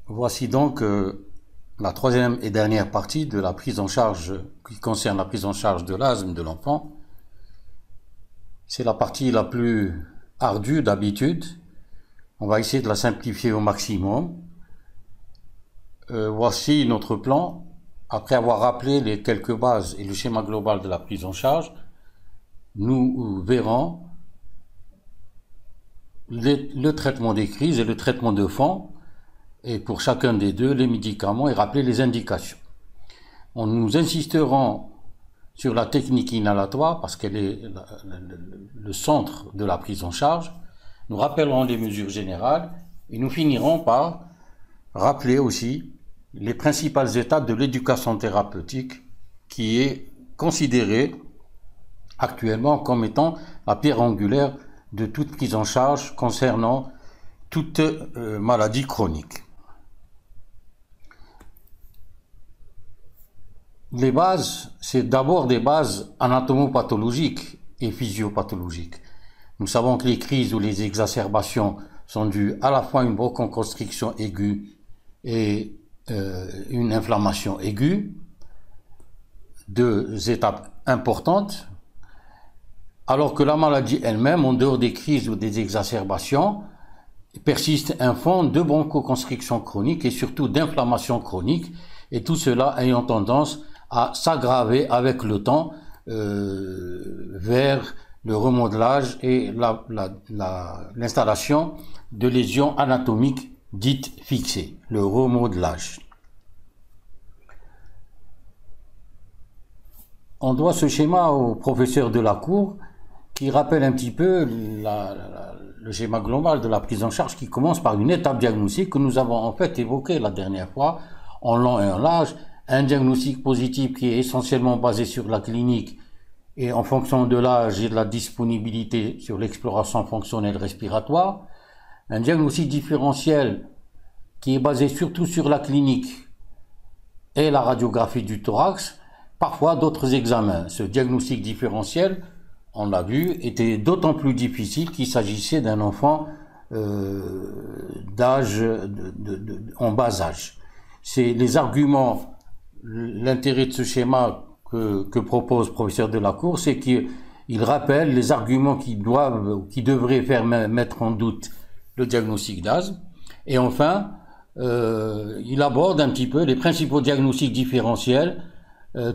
Voici donc la troisième et dernière partie de la prise en charge qui concerne la prise en charge de l'asthme de l'enfant. C'est la partie la plus ardue d'habitude. On va essayer de la simplifier au maximum. Voici notre plan. Après avoir rappelé les quelques bases et le schéma global de la prise en charge, nous verrons le traitement des crises et le traitement de fond, et pour chacun des deux, les médicaments et rappeler les indications. Nous insisterons sur la technique inhalatoire parce qu'elle est le centre de la prise en charge. Nous rappellerons les mesures générales et nous finirons par rappeler aussi les principales étapes de l'éducation thérapeutique qui est considérée actuellement comme étant la pierre angulaire de toute prise en charge concernant toute maladie chronique. Les bases, c'est d'abord des bases anatomopathologiques et physiopathologiques. Nous savons que les crises ou les exacerbations sont dues à la fois à une bronchoconstriction aiguë et une inflammation aiguë, deux étapes importantes, alors que la maladie elle-même, en dehors des crises ou des exacerbations, persiste un fond de bronchoconstriction chronique et surtout d'inflammation chronique, et tout cela ayant tendance à s'aggraver avec le temps vers le remodelage et l'installation de lésions anatomiques dites fixées, le remodelage. On doit ce schéma au professeur de la cour qui rappelle un petit peu le schéma global de la prise en charge qui commence par une étape diagnostique que nous avons en fait évoquée la dernière fois en long et en large. Un diagnostic positif qui est essentiellement basé sur la clinique et en fonction de l'âge et de la disponibilité sur l'exploration fonctionnelle respiratoire. Un diagnostic différentiel qui est basé surtout sur la clinique et la radiographie du thorax, parfois d'autres examens. Ce diagnostic différentiel, on l'a vu, était d'autant plus difficile qu'il s'agissait d'un enfant d'âge en bas âge. C'est les arguments. L'intérêt de ce schéma que propose le professeur de la cour, c'est qu'il rappelle les arguments qui devraient faire mettre en doute le diagnostic d'asthme. Et enfin, il aborde un petit peu les principaux diagnostics différentiels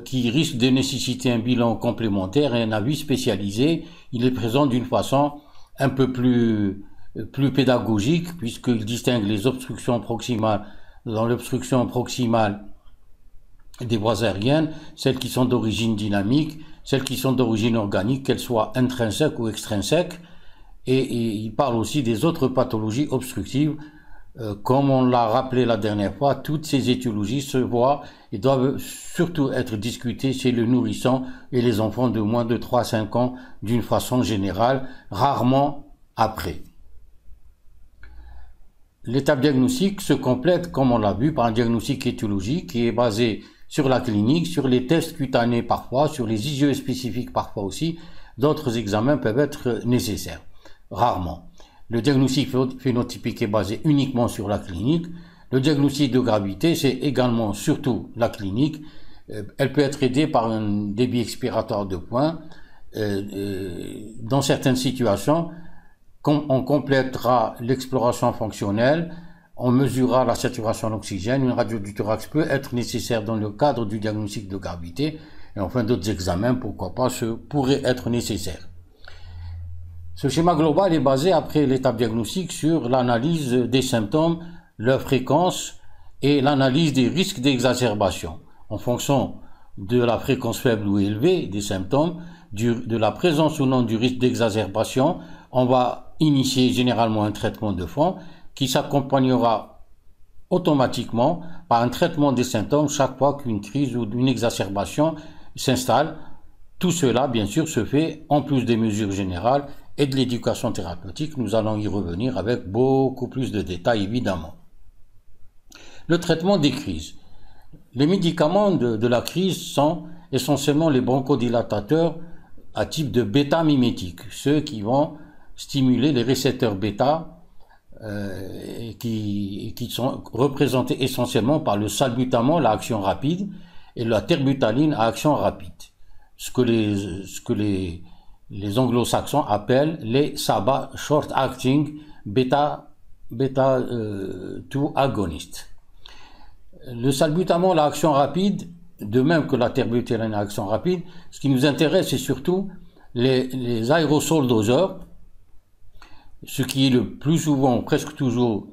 qui risquent de nécessiter un bilan complémentaire et un avis spécialisé. Il est présent d'une façon un peu plus pédagogique, puisqu'il distingue les obstructions proximales. Dans l'obstruction proximale des voies aériennes, celles qui sont d'origine dynamique, celles qui sont d'origine organique, qu'elles soient intrinsèques ou extrinsèques, et il parle aussi des autres pathologies obstructives. Comme on l'a rappelé la dernière fois, toutes ces étiologies se voient et doivent surtout être discutées chez le nourrisson et les enfants de moins de 3 à 5 ans d'une façon générale, rarement après. L'étape diagnostique se complète, comme on l'a vu, par un diagnostic étiologique qui est basé sur la clinique, sur les tests cutanés parfois, sur les IgE spécifiques parfois aussi. D'autres examens peuvent être nécessaires, rarement. Le diagnostic phénotypique est basé uniquement sur la clinique. Le diagnostic de gravité, c'est également surtout la clinique. Elle peut être aidée par un débit expiratoire de points. Dans certaines situations, on complétera l'exploration fonctionnelle, on mesurera la saturation en oxygène, une radio du thorax peut être nécessaire dans le cadre du diagnostic de gravité, et enfin d'autres examens, pourquoi pas, pourraient être nécessaires. Ce schéma global est basé, après l'étape diagnostique, sur l'analyse des symptômes, leur fréquence et l'analyse des risques d'exacerbation. En fonction de la fréquence faible ou élevée des symptômes, de la présence ou non du risque d'exacerbation, on va initier généralement un traitement de fond qui s'accompagnera automatiquement par un traitement des symptômes chaque fois qu'une crise ou une exacerbation s'installe. Tout cela, bien sûr, se fait en plus des mesures générales et de l'éducation thérapeutique. Nous allons y revenir avec beaucoup plus de détails, évidemment. Le traitement des crises. Les médicaments de la crise sont essentiellement les bronchodilatateurs à type de bêta-mimétique, ceux qui vont stimuler les récepteurs bêta qui sont représentés essentiellement par le salbutamol à action rapide et la terbutaline à action rapide, ce que les anglo-saxons appellent les SABA Short Acting Beta 2 Agonist. Le salbutamol à action rapide, de même que la terbutaline à action rapide, ce qui nous intéresse, c'est surtout les aérosols doseurs, ce qui est le plus souvent, presque toujours,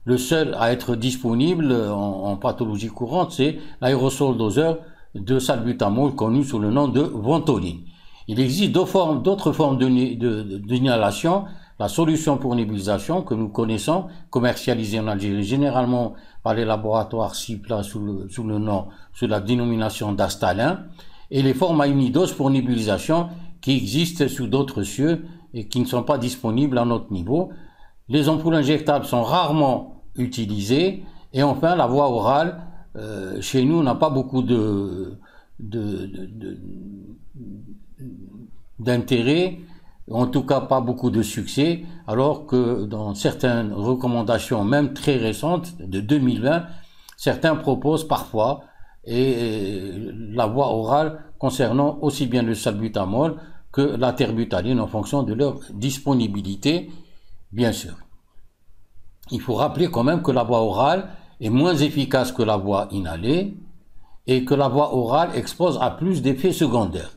le seul à être disponible en pathologie courante, c'est l'aérosol doseur de salbutamol connu sous le nom de ventoline. Il existe d'autres formes d'inhalation, la solution pour nébulisation que nous connaissons, commercialisée en Algérie généralement par les laboratoires CIPLA sous la dénomination d'Astalin, et les formes à unidose pour nébulisation qui existent sous d'autres cieux et qui ne sont pas disponibles à notre niveau. Les ampoules injectables sont rarement utilisées, et enfin la voie orale, chez nous, n'a pas beaucoup d'intérêt, en tout cas pas beaucoup de succès, alors que dans certaines recommandations, même très récentes, de 2020, certains proposent parfois la voie orale concernant aussi bien le salbutamol que la terbutaline en fonction de leur disponibilité, bien sûr. Il faut rappeler quand même que la voie orale est moins efficace que la voie inhalée et que la voie orale expose à plus d'effets secondaires.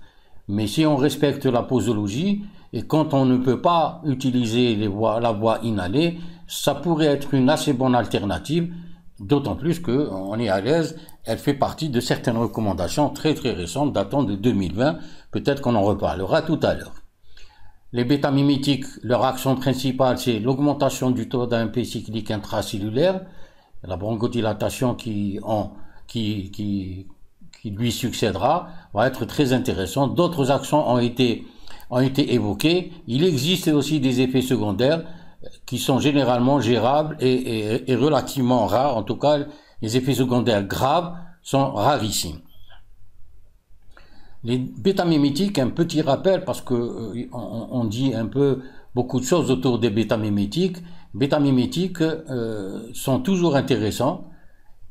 Mais si on respecte la posologie, et quand on ne peut pas utiliser la voie inhalée, ça pourrait être une assez bonne alternative, d'autant plus qu'on est à l'aise. Elle fait partie de certaines recommandations très récentes datant de 2020. Peut-être qu'on en reparlera tout à l'heure. Les bêta-mimétiques, leur action principale, c'est l'augmentation du taux d'AMP cyclique intracellulaire, la bronchodilatation qui lui succédera va être très intéressant. D'autres actions ont été évoquées. Il existe aussi des effets secondaires qui sont généralement gérables et relativement rares. En tout cas, les effets secondaires graves sont rarissimes. Les bêta-mimétiques, un petit rappel, parce que on dit un peu beaucoup de choses autour des bêta-mimétiques. Bêta-mimétiques sont toujours intéressants.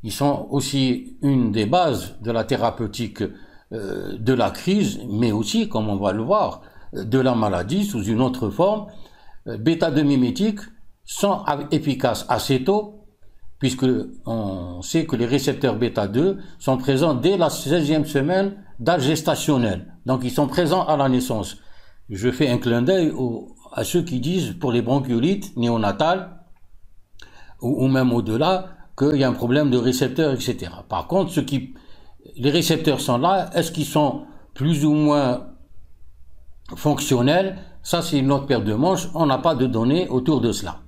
Ils sont aussi une des bases de la thérapeutique de la crise, mais aussi, comme on va le voir, de la maladie sous une autre forme. Bêta-2 mimétiques sont efficaces assez tôt, puisque on sait que les récepteurs bêta-2 sont présents dès la 16e semaine d'âge gestationnel. Donc ils sont présents à la naissance. Je fais un clin d'œil à ceux qui disent pour les bronchiolites néonatales, ou même au-delà, qu'il y a un problème de récepteurs, etc. Par contre, les récepteurs sont là. Est-ce qu'ils sont plus ou moins fonctionnels? Ça, c'est une autre paire de manches. On n'a pas de données autour de cela.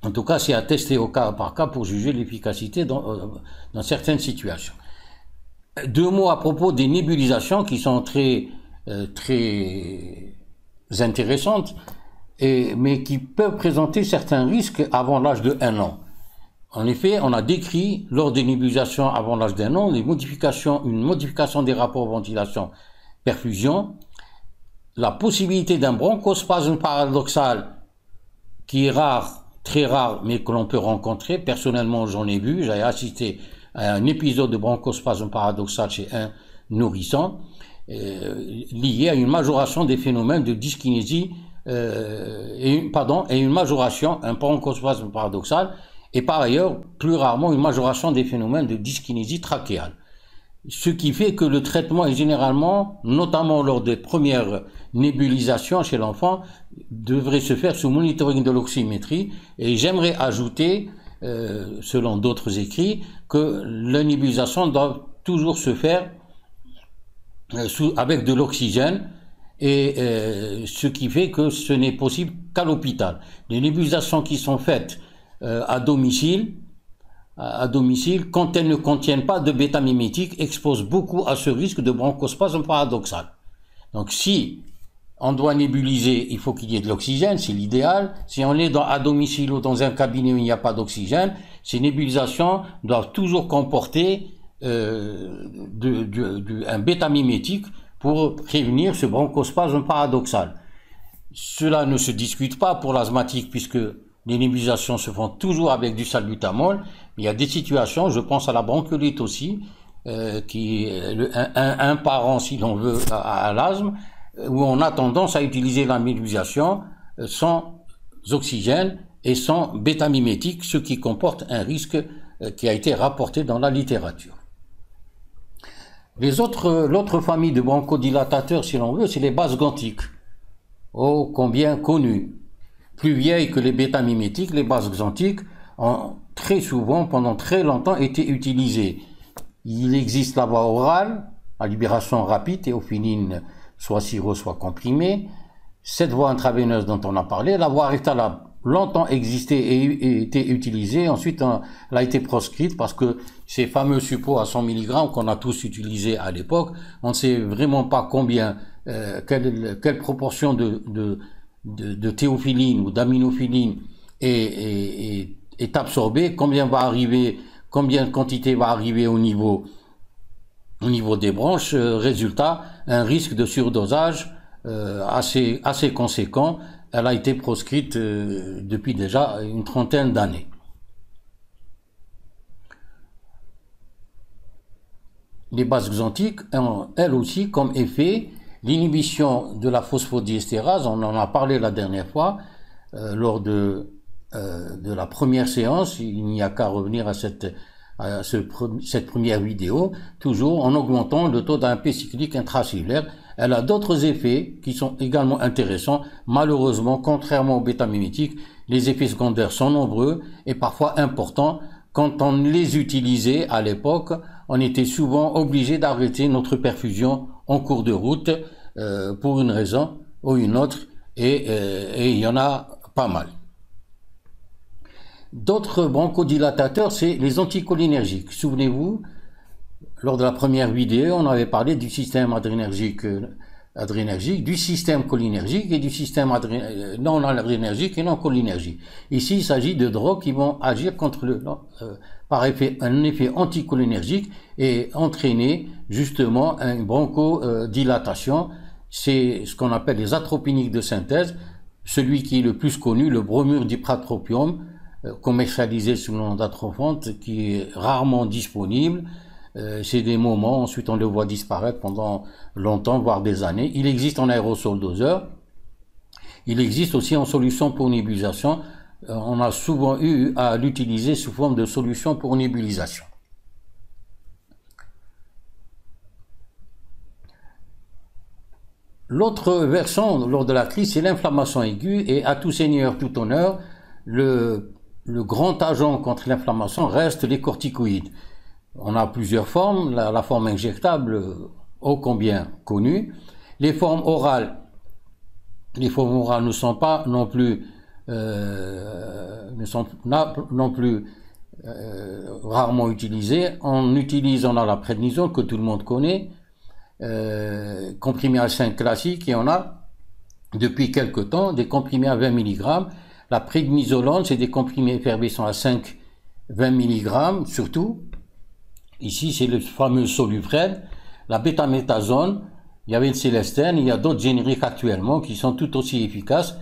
En tout cas, c'est à tester au cas par cas pour juger l'efficacité dans certaines situations. Deux mots à propos des nébulisations qui sont très intéressantes, mais qui peuvent présenter certains risques avant l'âge de 1 an. En effet, on a décrit lors des nébulisations avant l'âge d'1 an une modification des rapports ventilation-perfusion, la possibilité d'un bronchospasme paradoxal qui est rare, très rare, mais que l'on peut rencontrer. Personnellement, j'en ai vu, j'ai assisté à un épisode de bronchospasme paradoxal chez un nourrisson, lié à une majoration des phénomènes de dyskinésie, et une majoration, un bronchospasme paradoxal, et par ailleurs, plus rarement, une majoration des phénomènes de dyskinésie trachéale. Ce qui fait que le traitement est généralement, notamment lors des premières nébulisations chez l'enfant, devrait se faire sous monitoring de l'oxymétrie. Et j'aimerais ajouter, selon d'autres écrits, que la nébulisation doit toujours se faire avec de l'oxygène, et ce qui fait que ce n'est possible qu'à l'hôpital. Les nébulisations qui sont faites à domicile, quand elles ne contiennent pas de bêta-mimétique, exposent beaucoup à ce risque de bronchospasme paradoxal. Donc si on doit nébuliser, il faut qu'il y ait de l'oxygène, c'est l'idéal. Si on est à domicile ou dans un cabinet où il n'y a pas d'oxygène, ces nébulisations doivent toujours comporter un bêta-mimétique pour prévenir ce bronchospasme paradoxal. Cela ne se discute pas pour l'asthmatique, puisque Les nébulisations se font toujours avec du salbutamol. Il y a des situations, je pense à la bronchiolite aussi, qui est un parent, si l'on veut, à l'asthme, où on a tendance à utiliser la nébulization sans oxygène et sans bêta-mimétique, ce qui comporte un risque qui a été rapporté dans la littérature. L'autre famille de bronchodilatateurs, si l'on veut, c'est les bases xanthiques. Oh, combien connues. Plus vieilles que les bêta-mimétiques, les bases xanthiques ont très souvent, pendant très longtemps, été utilisées. Il existe la voie orale, à libération rapide, théophylline, soit sirop, soit comprimé. Cette voie intraveineuse dont on a parlé, la voie rectale a longtemps existé et été utilisée. Ensuite, elle a été proscrite parce que ces fameux supports à 100 mg qu'on a tous utilisés à l'époque, on ne sait vraiment pas combien, quelle proportion de théophyline ou d'aminophyline est absorbée, combien de quantité va arriver au niveau des bronches. Résultat, un risque de surdosage assez conséquent. Elle a été proscrite depuis déjà une trentaine d'années. Les bases xanthiques ont, elles aussi, comme effet, l'inhibition de la phosphodiesterase. On en a parlé la dernière fois, lors de la première séance. Il n'y a qu'à revenir à cette première vidéo, toujours en augmentant le taux d'AMP cyclique intracellulaire. Elle a d'autres effets qui sont également intéressants. Malheureusement, contrairement aux bêta-mimétiques, les effets secondaires sont nombreux et parfois importants. Quand on les utilisait à l'époque, on était souvent obligé d'arrêter notre perfusion en cours de route pour une raison ou une autre, et il y en a pas mal. D'autres bronchodilatateurs, c'est les anticholinergiques. Souvenez-vous, lors de la première vidéo, on avait parlé du système adrénergique, du système cholinergique et du système non adrénergique et non cholinergique. Ici, il s'agit de drogues qui vont agir contre par un effet anticholinergique et entraîner justement une bronchodilatation. C'est ce qu'on appelle les atropiniques de synthèse. Celui qui est le plus connu, le bromure d'ipratropium, commercialisé sous le nom d'Atrophante, qui est rarement disponible. C'est des moments, ensuite on le voit disparaître pendant longtemps, voire des années. Il existe en aérosol doseur. Il existe aussi en solution pour nébulisation. On a souvent eu à l'utiliser sous forme de solution pour nébulisation. L'autre versant lors de la crise, c'est l'inflammation aiguë, et à tout seigneur, tout honneur, le grand agent contre l'inflammation reste les corticoïdes. On a plusieurs formes, la forme injectable, ô combien connue. Les formes orales ne sont pas non plus rarement utilisées. On a la prednisone que tout le monde connaît, comprimés à 5 classiques, et on a depuis quelque temps des comprimés à 20 mg. La prednisolone, c'est des comprimés effervescents à 20 mg surtout. Ici, c'est le fameux Solufred. La bêtaméthasone, il y avait le Célestine, il y a d'autres génériques actuellement qui sont tout aussi efficaces.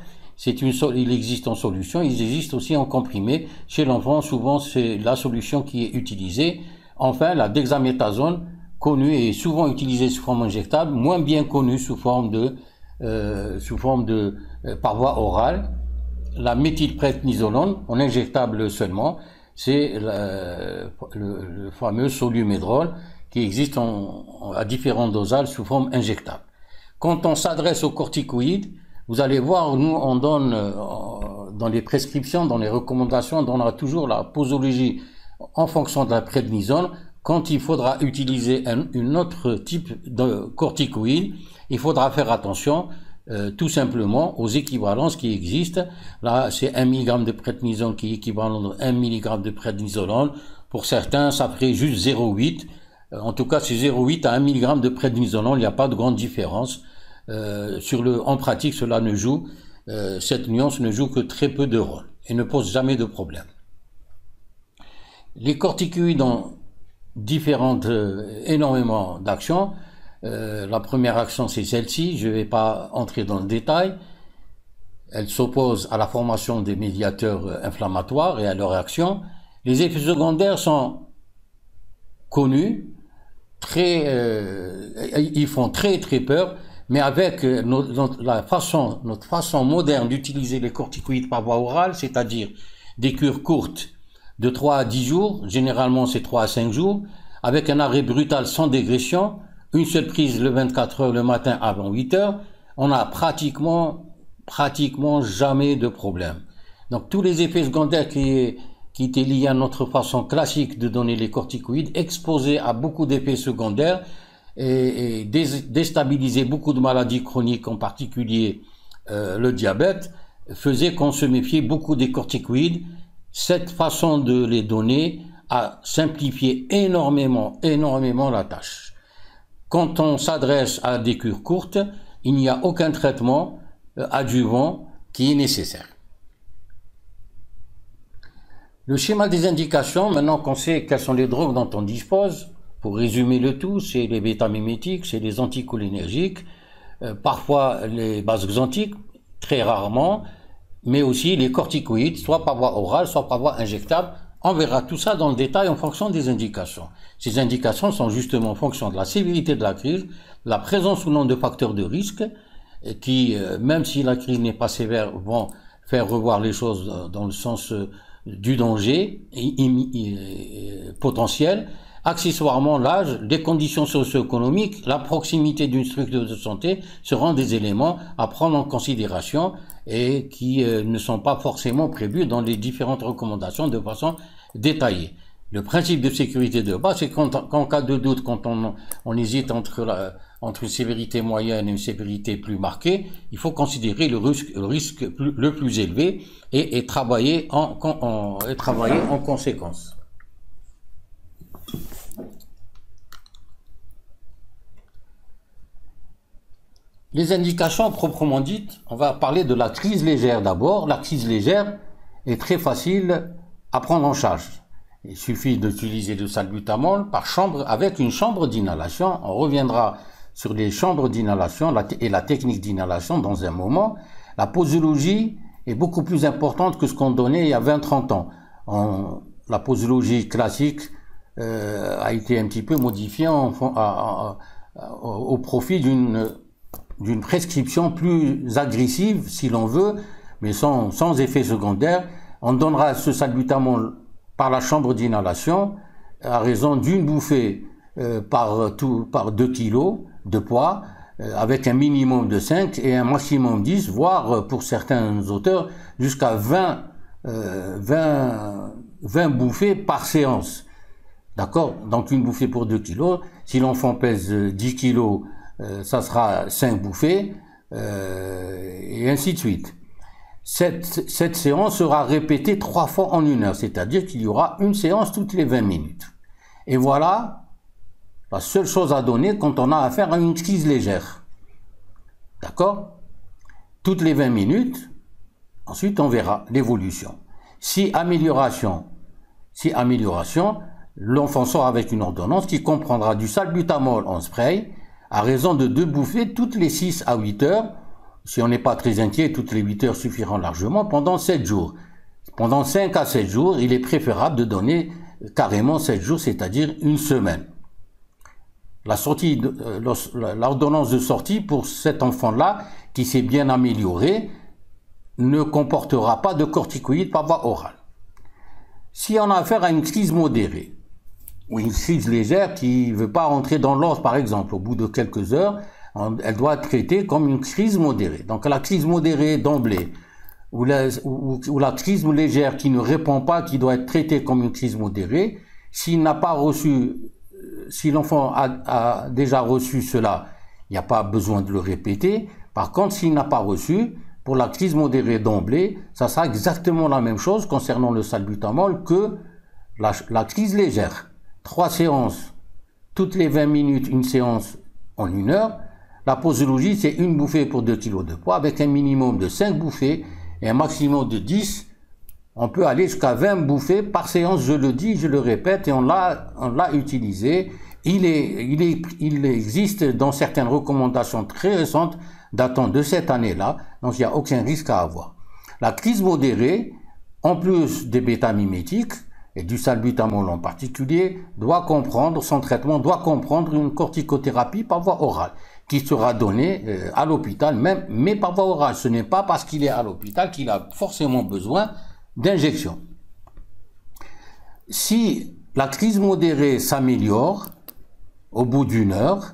Il existe en solution, il existe aussi en comprimé. Chez l'enfant, souvent, c'est la solution qui est utilisée. Enfin, la dexaméthasone, connue et souvent utilisée sous forme injectable, moins bien connue sous forme par voie orale. La méthylprednisolone, en injectable seulement, c'est le fameux Solumedrol qui existe à différents dosages sous forme injectable. Quand on s'adresse aux corticoïdes, vous allez voir, nous on donne dans les prescriptions, dans les recommandations, on donnera toujours la posologie en fonction de la prednisone. Quand il faudra utiliser un autre type de corticoïde, il faudra faire attention tout simplement aux équivalences qui existent. Là, c'est 1 mg de prednisone qui est équivalent à 1 mg de prednisolone. Pour certains, ça ferait juste 0,8. En tout cas, c'est 0,8 à 1 mg de prednisolone. Il n'y a pas de grande différence. En pratique, cette nuance ne joue que très peu de rôle et ne pose jamais de problème. Les corticoïdes ont énormément d'actions. La première action, c'est celle-ci. Je ne vais pas entrer dans le détail. elle s'oppose à la formation des médiateurs inflammatoires et à leur action. Les effets secondaires sont connus, ils font très peur, mais avec notre façon moderne d'utiliser les corticoïdes par voie orale, c'est-à-dire des cures courtes de 3 à 10 jours, généralement c'est 3 à 5 jours, avec un arrêt brutal sans dégression, une seule prise le 24 heures le matin avant 8 heures, on a pratiquement jamais de problème. Donc tous les effets secondaires qui étaient liés à notre façon classique de donner les corticoïdes, exposés à beaucoup d'effets secondaires et déstabiliser beaucoup de maladies chroniques, en particulier le diabète, faisait qu'on se méfiait beaucoup des corticoïdes. Cette façon de les donner a simplifié énormément la tâche. Quand on s'adresse à des cures courtes, il n'y a aucun traitement adjuvant qui est nécessaire. Le schéma des indications, maintenant qu'on sait quelles sont les drogues dont on dispose, pour résumer le tout, c'est les bêta-mimétiques, c'est les anticholinergiques, parfois les bases xanthiques, très rarement, mais aussi les corticoïdes, soit par voie orale, soit par voie injectable. On verra tout ça dans le détail en fonction des indications. Ces indications sont justement en fonction de la sévérité de la crise, de la présence ou non de facteurs de risque, qui, même si la crise n'est pas sévère, vont faire revoir les choses dans le sens du danger potentiel. Accessoirement, l'âge, les conditions socio-économiques, la proximité d'une structure de santé seront des éléments à prendre en considération et qui ne sont pas forcément prévus dans les différentes recommandations de façon détaillée. Le principe de sécurité de base, c'est qu'en cas de doute, quand on hésite entre une sévérité moyenne et une sévérité plus marquée, il faut considérer le risque le plus élevé et travailler en conséquence. Les indications proprement dites, on va parler de la crise légère d'abord. La crise légère est très facile à prendre en charge. Il suffit d'utiliser le salbutamol par chambre avec une chambre d'inhalation. On reviendra sur les chambres d'inhalation et la technique d'inhalation dans un moment. La posologie est beaucoup plus importante que ce qu'on donnait il y a 20-30 ans. La posologie classique a été un petit peu modifiée au profit d'une prescription plus agressive, si l'on veut, mais sans effet secondaire. On donnera ce salbutamol par la chambre d'inhalation à raison d'une bouffée par 2 kilos de poids, avec un minimum de 5 et un maximum 10, voire pour certains auteurs jusqu'à 20 bouffées par séance. D'accord? Donc une bouffée pour 2 kilos. Si l'enfant pèse 10 kilos, ça sera 5 bouffées, et ainsi de suite. Cette séance sera répétée 3 fois en 1 heure, c'est-à-dire qu'il y aura une séance toutes les 20 minutes. Et voilà la seule chose à donner quand on a affaire à une crise légère. D'accord? Toutes les 20 minutes, ensuite on verra l'évolution. Si amélioration, l'enfant sort avec une ordonnance qui comprendra du salbutamol en spray, à raison de 2 bouffées toutes les 6 à 8 heures. Si on n'est pas très inquiet, toutes les 8 heures suffiront largement pendant 7 jours. Pendant 5 à 7 jours, il est préférable de donner carrément 7 jours, c'est-à-dire une semaine. L'ordonnance de sortie pour cet enfant-là, qui s'est bien amélioré, ne comportera pas de corticoïdes par voie orale. Si on a affaire à une crise modérée, ou une crise légère qui ne veut pas rentrer dans l'ordre, par exemple, au bout de quelques heures, elle doit être traitée comme une crise modérée. Donc la crise modérée d'emblée, ou la crise légère qui ne répond pas, qui doit être traitée comme une crise modérée, si l'enfant a déjà reçu cela, il n'y a pas besoin de le répéter. Par contre, s'il n'a pas reçu, pour la crise modérée d'emblée, ça sera exactement la même chose concernant le salbutamol que la crise légère. 3 séances, toutes les 20 minutes, une séance en 1 heure. La posologie, c'est une bouffée pour 2 kg de poids, avec un minimum de 5 bouffées et un maximum de 10. On peut aller jusqu'à 20 bouffées par séance, je le dis, je le répète, et on l'a utilisé. Il existe dans certaines recommandations très récentes, datant de cette année-là, donc il n'y a aucun risque à avoir. La crise modérée, en plus des bêta-mimétiques, et du salbutamol en particulier, son traitement doit comprendre une corticothérapie par voie orale, qui sera donnée à l'hôpital même, mais par voie orale. Ce n'est pas parce qu'il est à l'hôpital qu'il a forcément besoin d'injection. Si la crise modérée s'améliore, au bout d'une heure,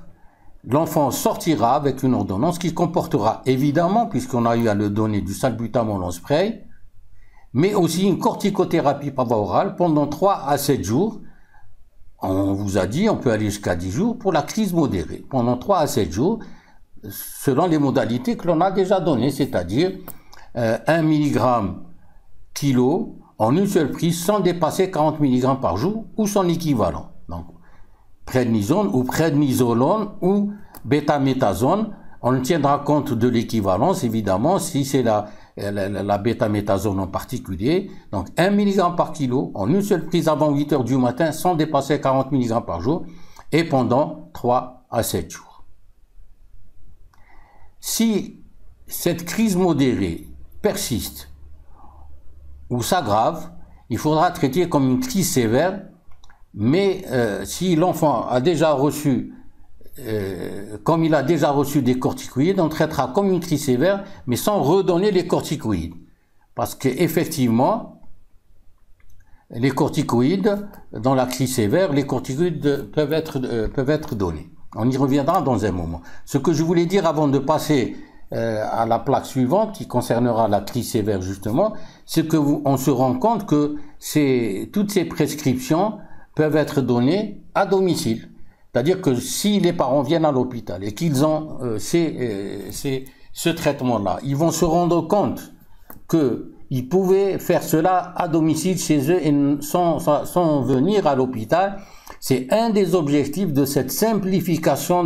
l'enfant sortira avec une ordonnance qui comportera évidemment, puisqu'on a eu à le donner du salbutamol en spray, mais aussi une corticothérapie par voie orale pendant 3 à 7 jours. On vous a dit, on peut aller jusqu'à 10 jours pour la crise modérée. Pendant 3 à 7 jours, selon les modalités que l'on a déjà données, c'est-à-dire 1 mg kilo en une seule prise sans dépasser 40 mg par jour ou son équivalent. Donc, prednisone ou prednisolone ou bétaméthasone. On tiendra compte de l'équivalence, évidemment, si c'est la bétaméthasone en particulier. Donc, 1 mg par kilo en une seule prise avant 8 heures du matin sans dépasser 40 mg par jour et pendant 3 à 7 jours. Si cette crise modérée persiste ou s'aggrave, il faudra traiter comme une crise sévère, mais si l'enfant a déjà reçu comme il a déjà reçu des corticoïdes, on traitera comme une crise sévère, mais sans redonner les corticoïdes. Parce qu'effectivement, les corticoïdes, dans la crise sévère, les corticoïdes peuvent être donnés. On y reviendra dans un moment. Ce que je voulais dire avant de passer à la plaque suivante, qui concernera la crise sévère justement, c'est qu'on se rend compte que toutes ces prescriptions peuvent être données à domicile. C'est-à-dire que si les parents viennent à l'hôpital et qu'ils ont ce traitement-là, ils vont se rendre compte qu'ils pouvaient faire cela à domicile chez eux et sans venir à l'hôpital. C'est un des objectifs de cette simplification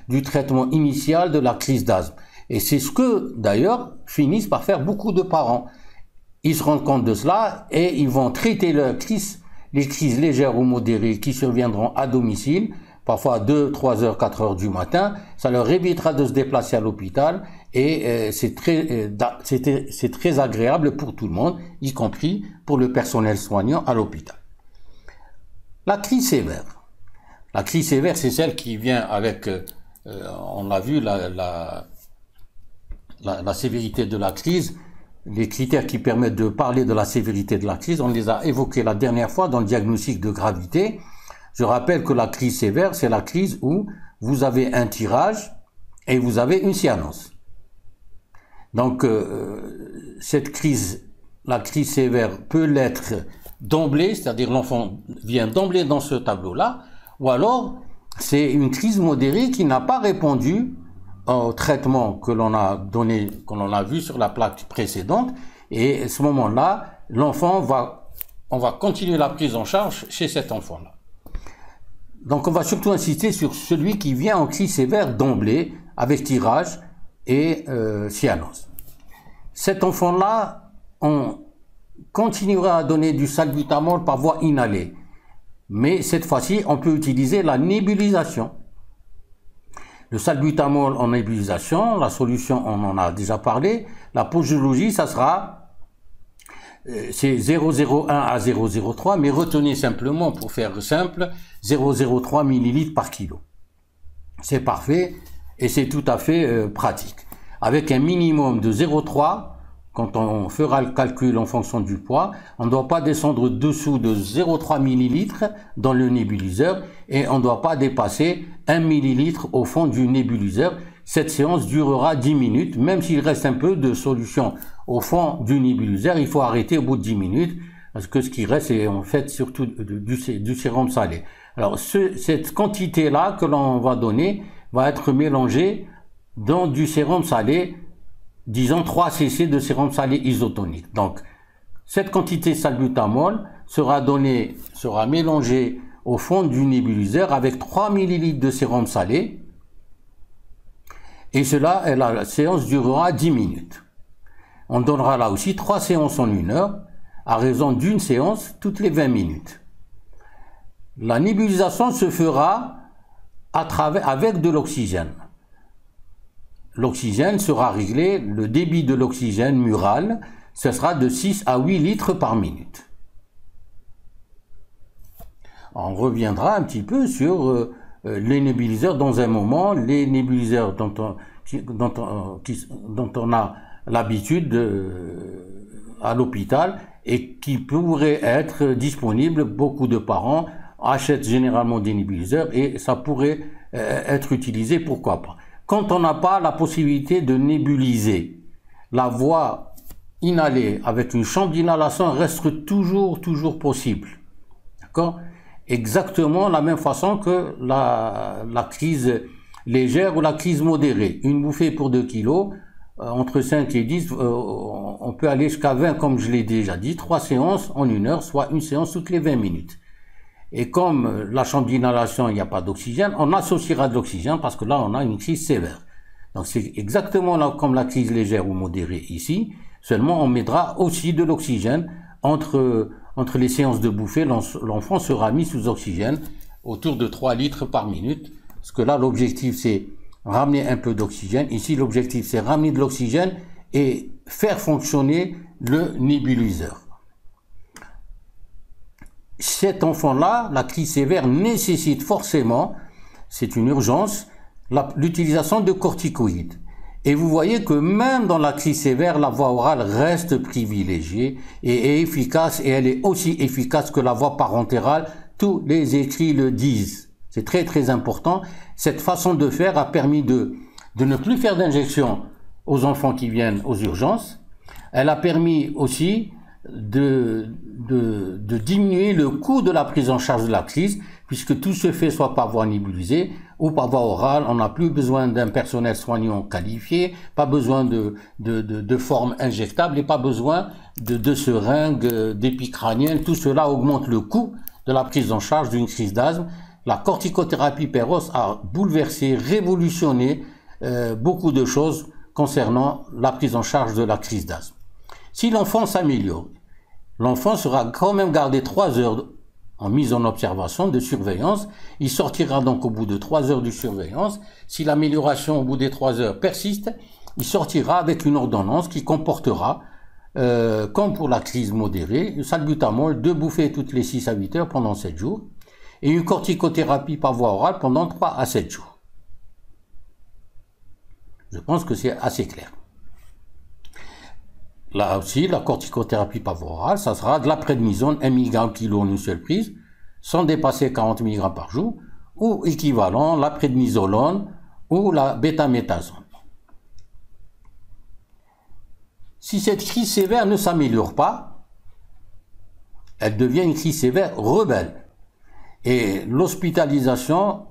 du traitement initial de la crise d'asthme. Et c'est ce que, d'ailleurs, finissent par faire beaucoup de parents. Ils se rendent compte de cela et ils vont traiter les crises légères ou modérées qui surviendront à domicile, parfois 2, 3 heures, 4 heures du matin. Ça leur évitera de se déplacer à l'hôpital et c'est très agréable pour tout le monde, y compris pour le personnel soignant à l'hôpital. La crise sévère. La crise sévère, c'est celle qui vient avec, on l'a vu, la sévérité de la crise. Les critères qui permettent de parler de la sévérité de la crise, on les a évoqués la dernière fois dans le diagnostic de gravité. Je rappelle que la crise sévère, c'est la crise où vous avez un tirage et vous avez une cyanose. Donc, la crise sévère peut l'être d'emblée, c'est-à-dire l'enfant vient d'emblée dans ce tableau-là, ou alors c'est une crise modérée qui n'a pas répondu au traitement que l'on a donné, que l'on a vu sur la plaque précédente, et à ce moment-là, on va continuer la prise en charge chez cet enfant-là. Donc on va surtout insister sur celui qui vient en crise sévère d'emblée, avec tirage et cyanose. Cet enfant-là, on continuera à donner du salbutamol par voie inhalée, mais cette fois-ci, on peut utiliser la nébulisation. Le salbutamol en nébulisation, la solution, on en a déjà parlé. La posologie, ça sera, c'est 0,01 à 0,03, mais retenez simplement, pour faire simple, 0,03 ml par kilo. C'est parfait et c'est tout à fait pratique. Avec un minimum de 0,3, quand on fera le calcul en fonction du poids, on ne doit pas descendre dessous de 0,3 ml dans le nébuliseur et on ne doit pas dépasser 1 ml au fond du nébuliseur. Cette séance durera 10 minutes, même s'il reste un peu de solution au fond du nébuliseur, il faut arrêter au bout de 10 minutes, parce que ce qui reste, c'est en fait surtout du sérum salé. Alors, cette quantité-là que l'on va donner va être mélangée dans du sérum salé, disons 3 cc de sérum salé isotonique. Donc, cette quantité salbutamol sera mélangée au fond du nébuliseur avec 3 ml de sérum salé. Et la séance durera 10 minutes. On donnera là aussi 3 séances en 1 heure, à raison d'une séance toutes les 20 minutes. La nébulisation se fera avec de l'oxygène. l'oxygène sera réglé, le débit de l'oxygène mural, ce sera de 6 à 8 litres par minute. On reviendra un petit peu sur les nébuliseurs dans un moment, les nébuliseurs dont on a l'habitude à l'hôpital et qui pourraient être disponibles. Beaucoup de parents achètent généralement des nébuliseurs et ça pourrait être utilisé, pourquoi pas. Quand on n'a pas la possibilité de nébuliser, la voie inhalée avec une chambre d'inhalation reste toujours possible. D'accord? Exactement la même façon que la crise légère ou la crise modérée. Une bouffée pour 2 kilos, entre 5 et 10, on peut aller jusqu'à 20 comme je l'ai déjà dit, 3 séances en 1 heure, soit une séance toutes les 20 minutes. Et comme la chambre d'inhalation, il n'y a pas d'oxygène, on associera de l'oxygène parce que là, on a une crise sévère. Donc c'est exactement là, comme la crise légère ou modérée ici, seulement on mettra aussi de l'oxygène entre les séances de bouffée, l'enfant sera mis sous oxygène autour de 3 litres par minute. Parce que là, l'objectif, c'est ramener un peu d'oxygène. Ici, l'objectif, c'est ramener de l'oxygène et faire fonctionner le nébuliseur. Cet enfant-là, la crise sévère nécessite forcément, c'est une urgence, l'utilisation de corticoïdes. Et vous voyez que même dans la crise sévère, la voie orale reste privilégiée et est efficace, et elle est aussi efficace que la voie parentérale. Tous les écrits le disent. C'est très important. Cette façon de faire a permis de ne plus faire d'injection aux enfants qui viennent aux urgences. Elle a permis aussi de diminuer le coût de la prise en charge de la crise, puisque tout se fait soit par voie nébulisée ou par voie orale. On n'a plus besoin d'un personnel soignant qualifié, pas besoin de formes injectables et pas besoin de seringues, d'épicraniennes. Tout cela augmente le coût de la prise en charge d'une crise d'asthme. La corticothérapie Péros a bouleversé, révolutionné beaucoup de choses concernant la prise en charge de la crise d'asthme. Si l'enfant s'améliore, l'enfant sera quand même gardé 3 heures en mise en observation de surveillance. Il sortira donc au bout de 3 heures de surveillance. Si l'amélioration au bout des 3 heures persiste, il sortira avec une ordonnance qui comportera, comme pour la crise modérée, le salbutamol, 2 bouffées toutes les 6 à 8 heures pendant 7 jours et une corticothérapie par voie orale pendant 3 à 7 jours. Je pense que c'est assez clair. Là aussi, la corticothérapie par voie orale, ça sera de la prednisone, 1 mg kilo en une seule prise, sans dépasser 40 mg par jour, ou équivalent, la prednisolone ou la bétaméthasone. Si cette crise sévère ne s'améliore pas, elle devient une crise sévère rebelle. Et l'hospitalisation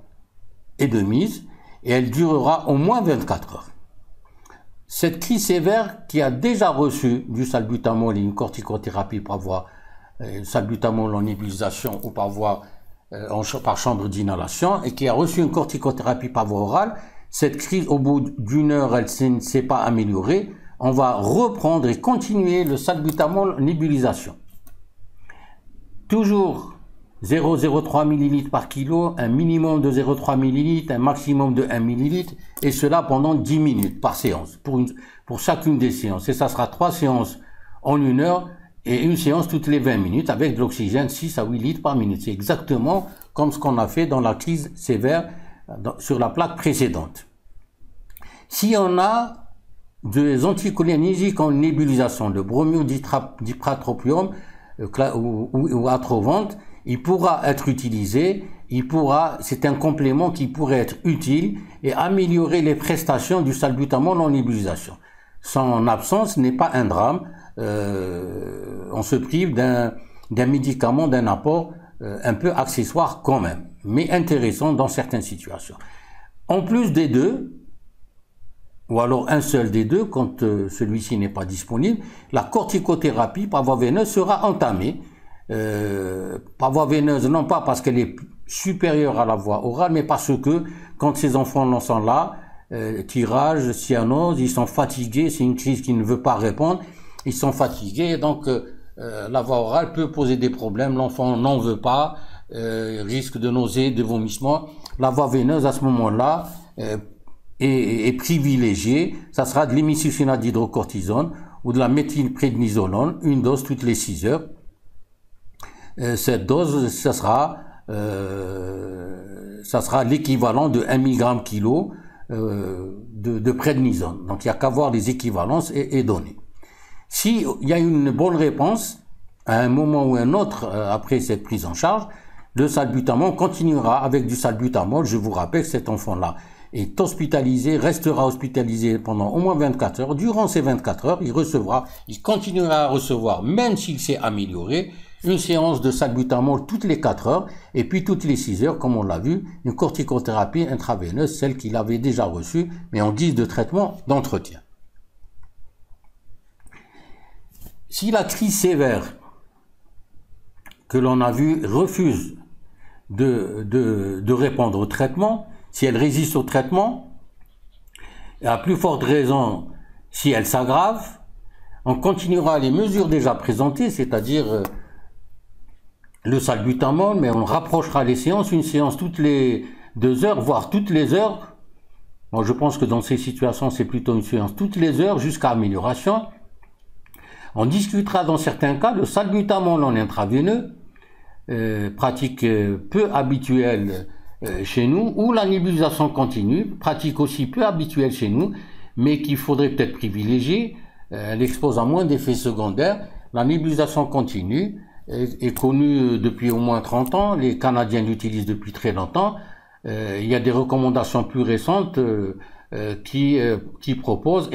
est de mise, et elle durera au moins 24 heures. Cette crise sévère qui a déjà reçu du salbutamol et une corticothérapie par voie salbutamol en nébulisation ou par voie par chambre d'inhalation et qui a reçu une corticothérapie par voie orale, cette crise au bout d'1 heure, elle ne s'est pas améliorée. On va reprendre et continuer le salbutamol en nébulisation. Toujours 0,03 ml par kilo, un minimum de 0,3 ml, un maximum de 1 ml, et cela pendant 10 minutes par séance, pour chacune des séances. Et ça sera 3 séances en 1 heure et une séance toutes les 20 minutes avec de l'oxygène 6 à 8 litres par minute. C'est exactement comme ce qu'on a fait dans la crise sévère sur la plaque précédente. Si on a des anticholinergiques en nébulisation, le bromiodipratropium ou atrovente, il pourra être utilisé, c'est un complément qui pourrait être utile et améliorer les prestations du salbutamol en nébulisation. Son absence n'est pas un drame, on se prive d'un médicament, d'un apport un peu accessoire quand même, mais intéressant dans certaines situations. En plus des deux, ou alors un seul des deux, quand celui-ci n'est pas disponible, la corticothérapie par voie veineuse sera entamée. Par voie veineuse, non pas parce qu'elle est supérieure à la voie orale, mais parce que quand ces enfants n'en sont là, tirage, cyanose, ils sont fatigués, c'est une crise qui ne veut pas répondre, ils sont fatigués, donc la voie orale peut poser des problèmes, l'enfant n'en veut pas, risque de nausée, de vomissement. La voie veineuse à ce moment-là est privilégiée, ça sera de l'hémicillonate d'hydrocortisone ou de la méthylprédnisolone, une dose toutes les 6 heures. Cette dose, ça sera l'équivalent de 1 mg kg de prédnisone. Donc il n'y a qu'à voir les équivalences et donner. S'il y a une bonne réponse, à un moment ou un autre, après cette prise en charge, le salbutamol continuera avec du salbutamol. Je vous rappelle que cet enfant-là est hospitalisé, restera hospitalisé pendant au moins 24 heures. Durant ces 24 heures, il continuera à recevoir, même s'il s'est amélioré, une séance de salbutamol toutes les 4 heures, et puis toutes les 6 heures, comme on l'a vu, une corticothérapie intraveineuse, celle qu'il avait déjà reçue, mais en guise de traitement d'entretien. Si la crise sévère que l'on a vue refuse de répondre au traitement, si elle résiste au traitement, et à plus forte raison si elle s'aggrave, on continuera les mesures déjà présentées, c'est-à-dire le salbutamol, mais on rapprochera les séances, une séance toutes les 2 heures, voire toutes les heures. Moi, je pense que dans ces situations, c'est plutôt une séance toutes les heures jusqu'à amélioration. On discutera dans certains cas le salbutamol en intraveineux, pratique peu habituelle chez nous, ou la nébulisation continue, pratique aussi peu habituelle chez nous, mais qu'il faudrait peut-être privilégier. Elle expose à moins d'effets secondaires. La nébulisation continue est connue depuis au moins 30 ans. Les Canadiens l'utilisent depuis très longtemps. Il y a des recommandations plus récentes qui proposent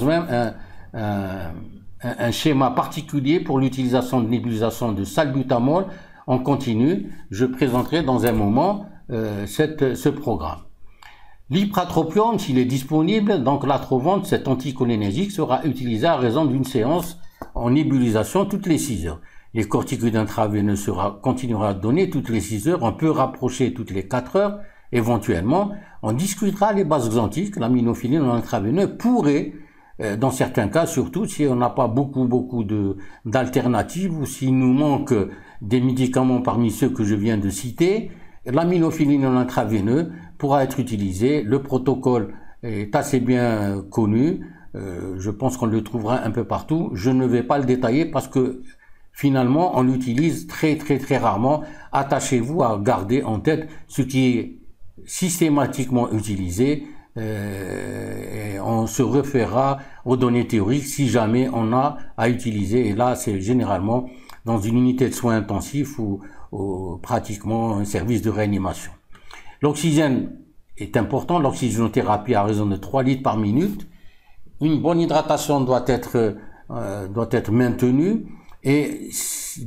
même un schéma particulier pour l'utilisation de nébulisation de salbutamol en continu. Je présenterai dans un moment ce programme. L'ipratropium, s'il est disponible, donc l'atrovente, cet anticholinergique, sera utilisé à raison d'une séance en nébulisation toutes les 6 heures. Les corticoïdes intraveineux continuera à donner toutes les 6 heures, on peut rapprocher toutes les 4 heures, éventuellement. On discutera les bases xanthiques, l'aminophiline en intraveineux pourrait, dans certains cas, surtout si on n'a pas beaucoup d'alternatives ou s'il nous manque des médicaments parmi ceux que je viens de citer, l'aminophiline en intraveineux pourra être utilisé. Le protocole est assez bien connu. Je pense qu'on le trouvera un peu partout. Je ne vais pas le détailler parce que finalement, on l'utilise très rarement. Attachez-vous à garder en tête ce qui est systématiquement utilisé. Et on se référera aux données théoriques si jamais on a à utiliser. Et là, c'est généralement dans une unité de soins intensifs ou pratiquement un service de réanimation. L'oxygène est important. L'oxygénothérapie à raison de 3 litres par minute. Une bonne hydratation doit être maintenue. Et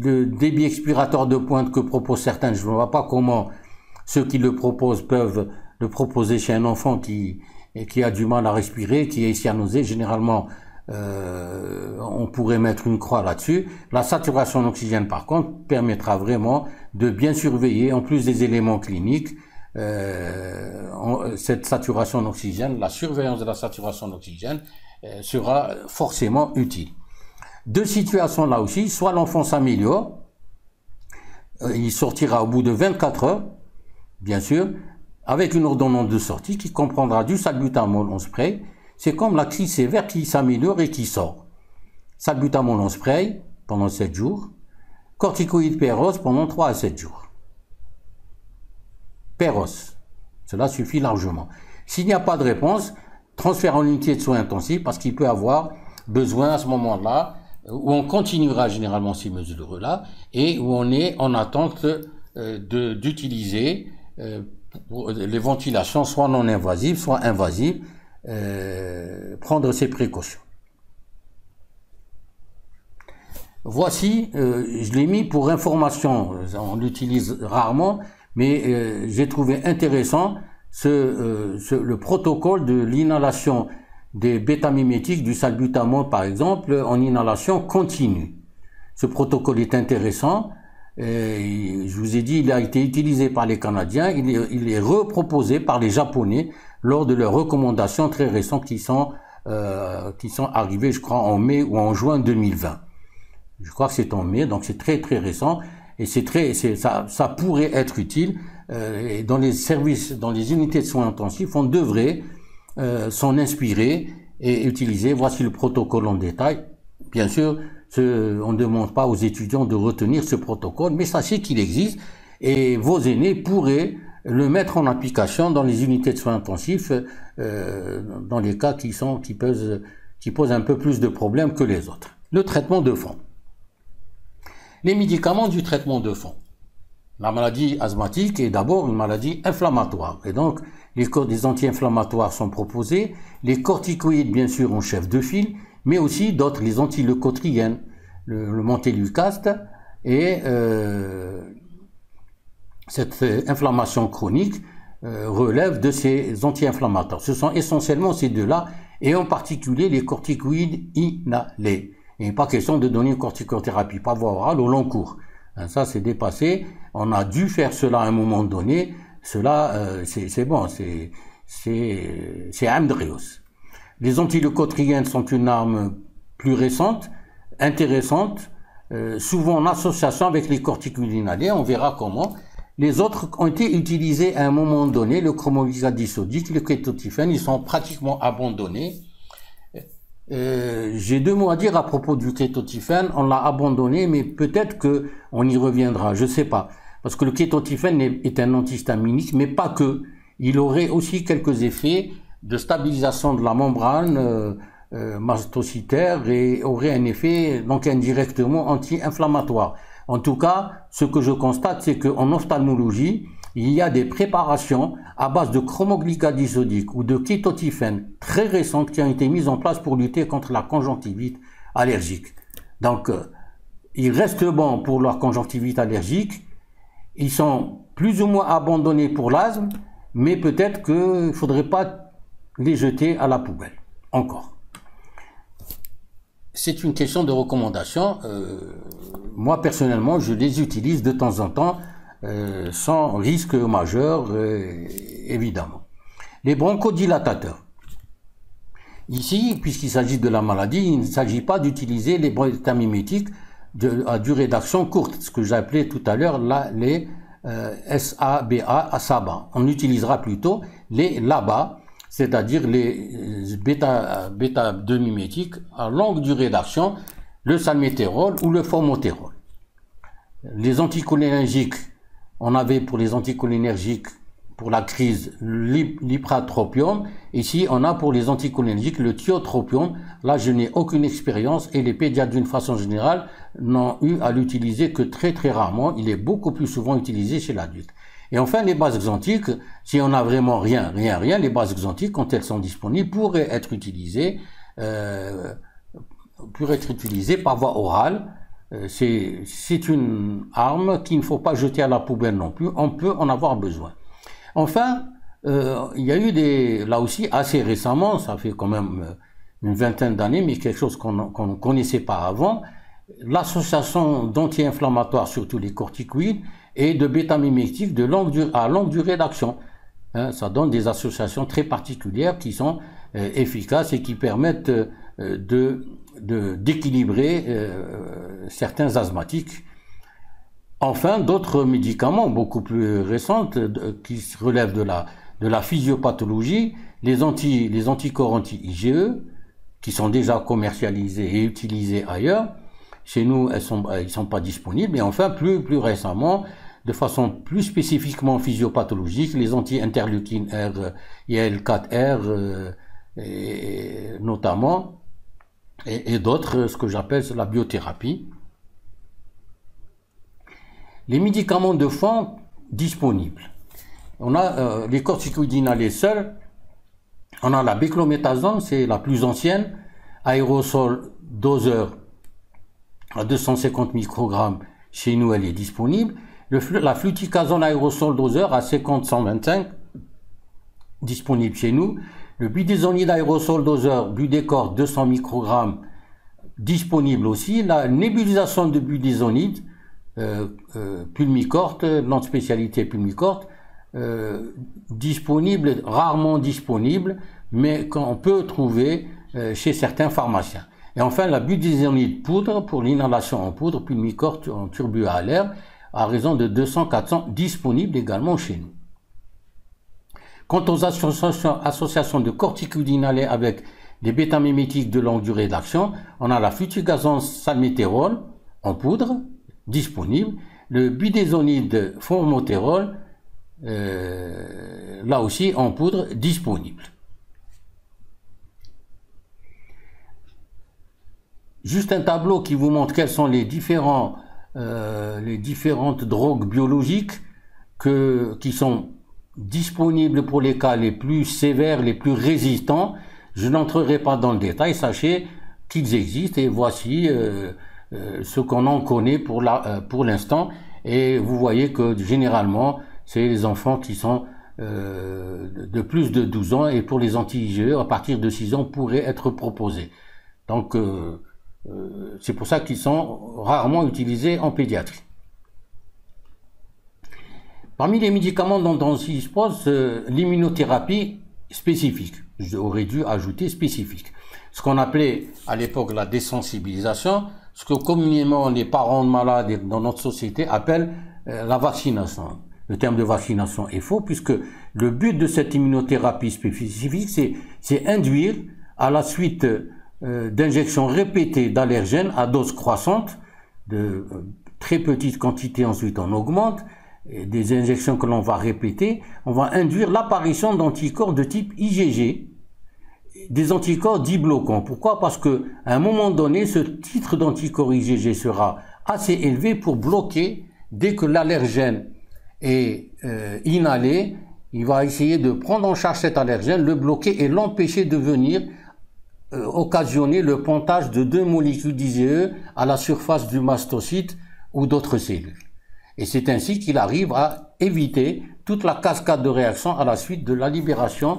le débit expiratoire de pointe que proposent certains, je ne vois pas comment ceux qui le proposent peuvent le proposer chez un enfant qui a du mal à respirer, qui est cyanosé. Généralement, on pourrait mettre une croix là-dessus. La saturation en oxygène, par contre, permettra vraiment de bien surveiller, en plus des éléments cliniques, cette saturation en oxygène. La surveillance de la saturation en oxygène sera forcément utile. Deux situations là aussi, soit l'enfant s'améliore, il sortira au bout de 24 heures, bien sûr, avec une ordonnance de sortie qui comprendra du salbutamol en spray. C'est comme la crise sévère qui s'améliore et qui sort. Salbutamol en spray pendant 7 jours, corticoïde Péros pendant 3 à 7 jours. Péros, cela suffit largement. S'il n'y a pas de réponse, transfert en unité de soins intensifs parce qu'il peut avoir besoin à ce moment-là, où on continuera généralement ces mesures-là et où on est en attente d'utiliser les ventilations soit non invasives, soit invasives, prendre ces précautions. Voici, je l'ai mis pour information, on l'utilise rarement, mais j'ai trouvé intéressant le protocole de l'inhalation des bêta-mimétiques, du salbutamol par exemple, en inhalation continue. Ce protocole est intéressant. Je vous ai dit, il a été utilisé par les Canadiens, il est reproposé par les Japonais lors de leurs recommandations très récentes qui sont arrivées, je crois, en mai ou en juin 2020. Je crois que c'est en mai, donc c'est très récent et ça pourrait être utile. Et dans les services, dans les unités de soins intensifs, on devrait sont inspirés et utilisés. Voici le protocole en détail. Bien sûr, on ne demande pas aux étudiants de retenir ce protocole, mais sachez qu'il existe et vos aînés pourraient le mettre en application dans les unités de soins intensifs, dans les cas qui posent un peu plus de problèmes que les autres. Le traitement de fond. Les médicaments du traitement de fond. La maladie asthmatique est d'abord une maladie inflammatoire. Et donc, les anti-inflammatoires sont proposés. Les corticoïdes, bien sûr, en chef de file, mais aussi d'autres, les antileucotriènes, le montelukast. Et cette inflammation chronique relève de ces anti-inflammatoires. Ce sont essentiellement ces deux-là, et en particulier les corticoïdes inhalés. Il n'est pas question de donner une corticothérapie par voie orale au long cours. Ça, c'est dépassé. On a dû faire cela à un moment donné. Cela, c'est bon, c'est Amdreos. Les antileucotriènes sont une arme plus récente, intéressante, souvent en association avec les corticoïdes inhalés. On verra comment. Les autres ont été utilisés à un moment donné, le chromolysa disodique, le kétotifène, ils sont pratiquement abandonnés. J'ai deux mots à dire à propos du kétotifène. On l'a abandonné, mais peut-être que on y reviendra, je sais pas. Parce que le kétotifène est un antihistaminique, mais pas que. Il aurait aussi quelques effets de stabilisation de la membrane mastocytaire et aurait un effet, donc indirectement, anti-inflammatoire. En tout cas, ce que je constate, c'est qu'en ophtalmologie, il y a des préparations à base de chromoglyca disodique ou de kétotifène très récentes qui ont été mises en place pour lutter contre la conjonctivite allergique. Donc, ils restent bons pour leur conjonctivite allergique. Ils sont plus ou moins abandonnés pour l'asthme, mais peut-être qu'il ne faudrait pas les jeter à la poubelle. Encore. C'est une question de recommandation. Moi, personnellement, je les utilise de temps en temps, sans risque majeur, évidemment. Les bronchodilatateurs. Ici, puisqu'il s'agit de la maladie, il ne s'agit pas d'utiliser les bêta-mimétiques à durée d'action courte, ce que j'appelais tout à l'heure les SABA. On utilisera plutôt les LABA, c'est-à-dire les bêta-2 mimétiques à longue durée d'action, le salmétérol ou le formoterol. Les anticholinergiques, on avait pour les anticholinergiques, pour la crise, l'ipratropium. Ici, on a pour les anticholinergiques le tiotropium. Là, je n'ai aucune expérience et les pédiatres, d'une façon générale, n'ont eu à l'utiliser que très très rarement. Il est beaucoup plus souvent utilisé chez l'adulte. Et enfin, les bases xanthiques, si on n'a vraiment rien, les bases xanthiques, quand elles sont disponibles, pourraient être utilisées par voie orale. C'est une arme qu'il ne faut pas jeter à la poubelle non plus. On peut en avoir besoin. Enfin, il y a eu là aussi, assez récemment, ça fait quand même une vingtaine d'années, mais quelque chose qu'on ne connaissait pas avant, l'association d'anti-inflammatoires, surtout les corticoïdes, et de bêta-mimétiques à longue durée d'action. Ça donne des associations très particulières qui sont efficaces et qui permettent d'équilibrer certains asthmatiques. Enfin, d'autres médicaments beaucoup plus récents qui relèvent de la physiopathologie, les anticorps anti-IgE, qui sont déjà commercialisés et utilisés ailleurs. Chez nous, ils sont pas disponibles. Et enfin, plus récemment, de façon plus spécifiquement physiopathologique, les anti-interleukine R, IL4R, notamment, et d'autres, ce que j'appelle la biothérapie. Les médicaments de fond disponibles. On a les corticoïdes inhalés seuls. On a la béclométhasone, c'est la plus ancienne, aérosol doseur à 250 microgrammes. Chez nous, elle est disponible. La fluticasone aérosol doseur à 50-125, disponible chez nous. Le budesonide aérosol doseur Budecor 200 microgrammes, disponible aussi. La nébulisation de budesonide, Pulmicort, lente spécialité Pulmicort, disponible, rarement disponible, mais qu'on peut trouver chez certains pharmaciens. Et enfin, la budesonide poudre pour l'inhalation en poudre, Pulmicort en turbu à l'air, à raison de 200-400, disponible également chez nous. Quant aux associations de corticoïdes inhalés avec des bêta-mimétiques de longue durée d'action, on a la fluticasone salmétérol en poudre, disponible, le budesonide formoterol, là aussi en poudre, disponible. Juste un tableau qui vous montre quelles sont les différentes drogues biologiques qui sont disponibles pour les cas les plus sévères, les plus résistants. Je n'entrerai pas dans le détail, sachez qu'ils existent et voici ce qu'on en connaît pour l'instant. Et vous voyez que généralement, c'est les enfants qui sont de plus de 12 ans et pour les anti-IgE, à partir de 6 ans, pourraient être proposés. Donc, c'est pour ça qu'ils sont rarement utilisés en pédiatrie. Parmi les médicaments dont on s'y dispose, l'immunothérapie spécifique. J'aurais dû ajouter spécifique. Ce qu'on appelait à l'époque la désensibilisation, ce que communément les parents de malades dans notre société appellent la vaccination. Le terme de vaccination est faux puisque le but de cette immunothérapie spécifique, c'est induire à la suite d'injections répétées d'allergènes à dose croissante, de très petites quantités, ensuite on augmente, et des injections que l'on va répéter, on va induire l'apparition d'anticorps de type IgG, des anticorps dits bloquants. Pourquoi? Parce que à un moment donné, ce titre d'anticorps IgG sera assez élevé pour bloquer, dès que l'allergène est inhalé, il va essayer de prendre en charge cet allergène, le bloquer et l'empêcher de venir occasionner le pontage de 2 molécules d'IgE à la surface du mastocyte ou d'autres cellules. Et c'est ainsi qu'il arrive à éviter toute la cascade de réactions à la suite de la libération,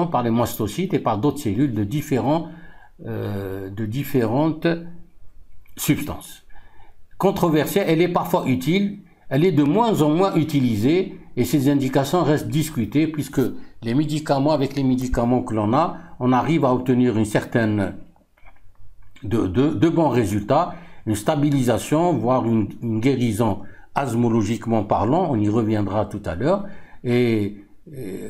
par les mastocytes et par d'autres cellules de différentes substances. Controversée, elle est parfois utile, elle est de moins en moins utilisée et ses indications restent discutées puisque les médicaments, avec les médicaments que l'on a, on arrive à obtenir une certaine de bons résultats, une stabilisation, voire une guérison asthmologiquement parlant, on y reviendra tout à l'heure, et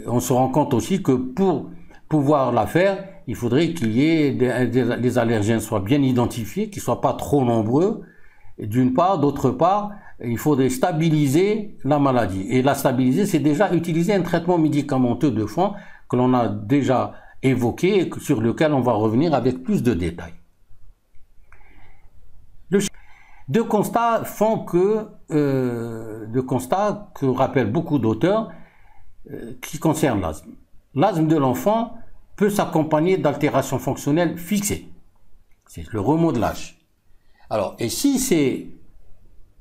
on se rend compte aussi que pour pouvoir la faire, il faudrait qu'il y ait les allergènes soient bien identifiés, qu'ils soient pas trop nombreux, d'une part, d'autre part, il faudrait stabiliser la maladie. Et la stabiliser, c'est déjà utiliser un traitement médicamenteux de fond que l'on a déjà évoqué et sur lequel on va revenir avec plus de détails. Deux constats que rappellent beaucoup d'auteurs qui concernent l'asthme. L'asthme de l'enfant peut s'accompagner d'altérations fonctionnelles fixées. C'est le remodelage. Alors, et si c'est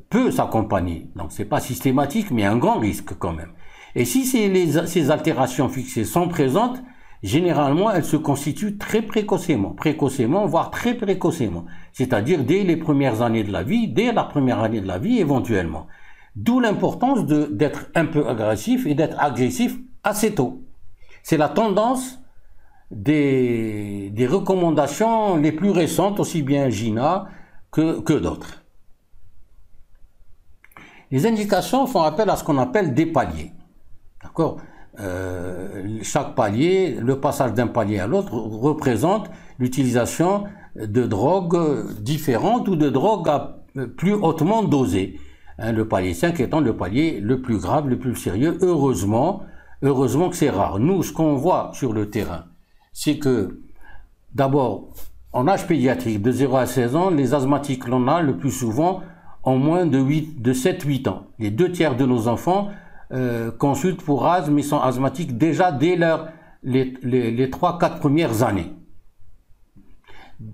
peut s'accompagner, donc c'est pas systématique, mais un grand risque quand même. Et si ces altérations fixées sont présentes, généralement, elles se constituent très précocement, voire très précocement, c'est-à-dire dès les premières années de la vie, dès la première année de la vie éventuellement. D'où l'importance d'être un peu agressif et d'être agressif assez tôt. C'est la tendance des recommandations les plus récentes, aussi bien GINA que d'autres. Les indications font appel à ce qu'on appelle des paliers. D'accord ? Chaque palier, le passage d'un palier à l'autre représente l'utilisation de drogues différentes ou de drogues plus hautement dosées. Le palier 5 étant le palier le plus grave, le plus sérieux. Heureusement que c'est rare. Nous, ce qu'on voit sur le terrain, c'est que d'abord, en âge pédiatrique de 0 à 16 ans, les asthmatiques l'on a le plus souvent en moins de 7-8 ans. Les 2/3 de nos enfants consultent pour asthme et sont asthmatiques déjà dès les 3-4 premières années.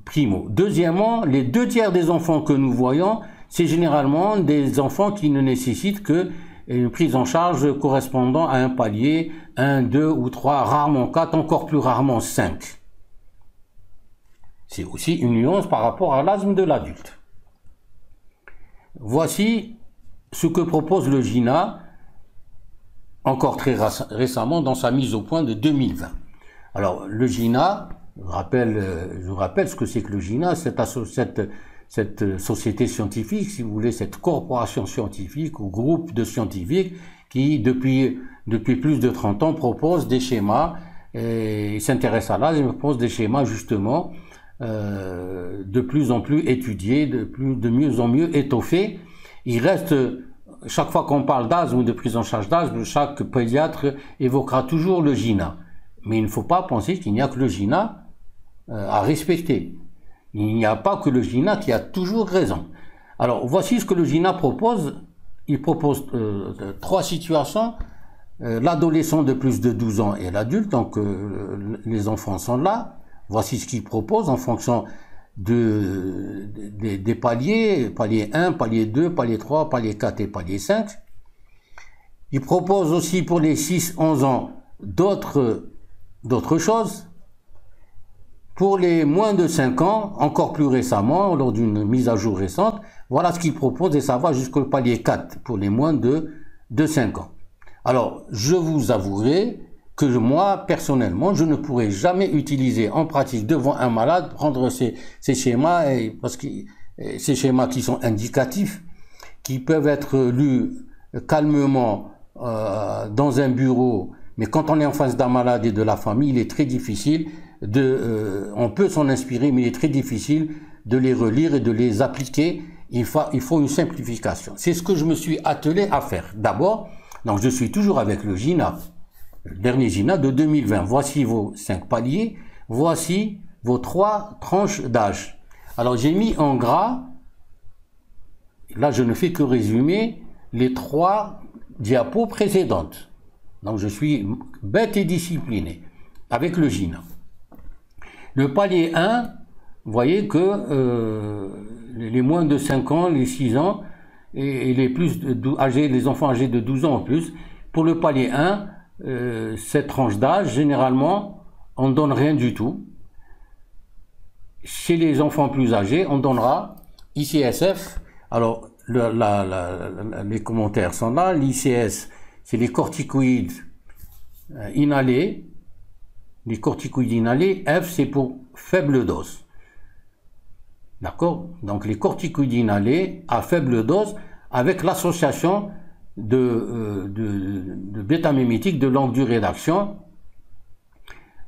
Primo. Deuxièmement, les 2/3 des enfants que nous voyons, c'est généralement des enfants qui ne nécessitent que une prise en charge correspondant à un palier 1, 2 ou 3, rarement 4, encore plus rarement 5. C'est aussi une nuance par rapport à l'asthme de l'adulte. Voici ce que propose le GINA, encore très récemment, dans sa mise au point de 2020. Alors, le GINA, je vous rappelle ce que c'est que le GINA, cette société scientifique, si vous voulez, cette corporation scientifique ou groupe de scientifiques qui, depuis depuis plus de 30 ans, propose des schémas, et il s'intéresse à l'asthme, il propose des schémas justement de plus en plus étudiés, de mieux en mieux étoffés. Il reste, chaque fois qu'on parle d'asthme ou de prise en charge d'asthme, chaque pédiatre évoquera toujours le GINA. Mais il ne faut pas penser qu'il n'y a que le GINA à respecter. Il n'y a pas que le GINA qui a toujours raison. Alors, voici ce que le GINA propose. Il propose 3 situations. L'adolescent de plus de 12 ans et l'adulte, donc les enfants sont là. Voici ce qu'il propose en fonction des paliers, palier 1, palier 2, palier 3, palier 4 et palier 5. Il propose aussi pour les 6-11 ans d'autres choses. Pour les moins de 5 ans, encore plus récemment, lors d'une mise à jour récente, voilà ce qu'il propose et ça va jusqu'au palier 4 pour les moins de 5 ans. Alors, je vous avouerai que moi, personnellement, je ne pourrais jamais utiliser en pratique devant un malade, prendre ces schémas, parce que ces schémas qui sont indicatifs, qui peuvent être lus calmement dans un bureau, mais quand on est en face d'un malade et de la famille, il est très difficile on peut s'en inspirer, mais il est très difficile de les relire et de les appliquer. Il faut une simplification. C'est ce que je me suis attelé à faire. D'abord, donc je suis toujours avec le GINA, le dernier GINA de 2020. Voici vos 5 paliers, voici vos 3 tranches d'âge. Alors j'ai mis en gras, là je ne fais que résumer les 3 diapos précédentes. Donc je suis bête et discipliné avec le GINA. Le palier 1, vous voyez que les moins de 5 ans, les 6 ans, et les enfants âgés de 12 ans en plus, pour le palier 1, cette tranche d'âge, généralement, on ne donne rien du tout. Chez les enfants plus âgés, on donnera ICSF. Alors, les commentaires sont là. L'ICS, c'est les corticoïdes inhalés. Les corticoïdes inhalés, F, c'est pour faible dose. D'accord? Donc les corticoïdes inhalés à faible dose avec l'association de bêta-mimétiques de longue durée d'action.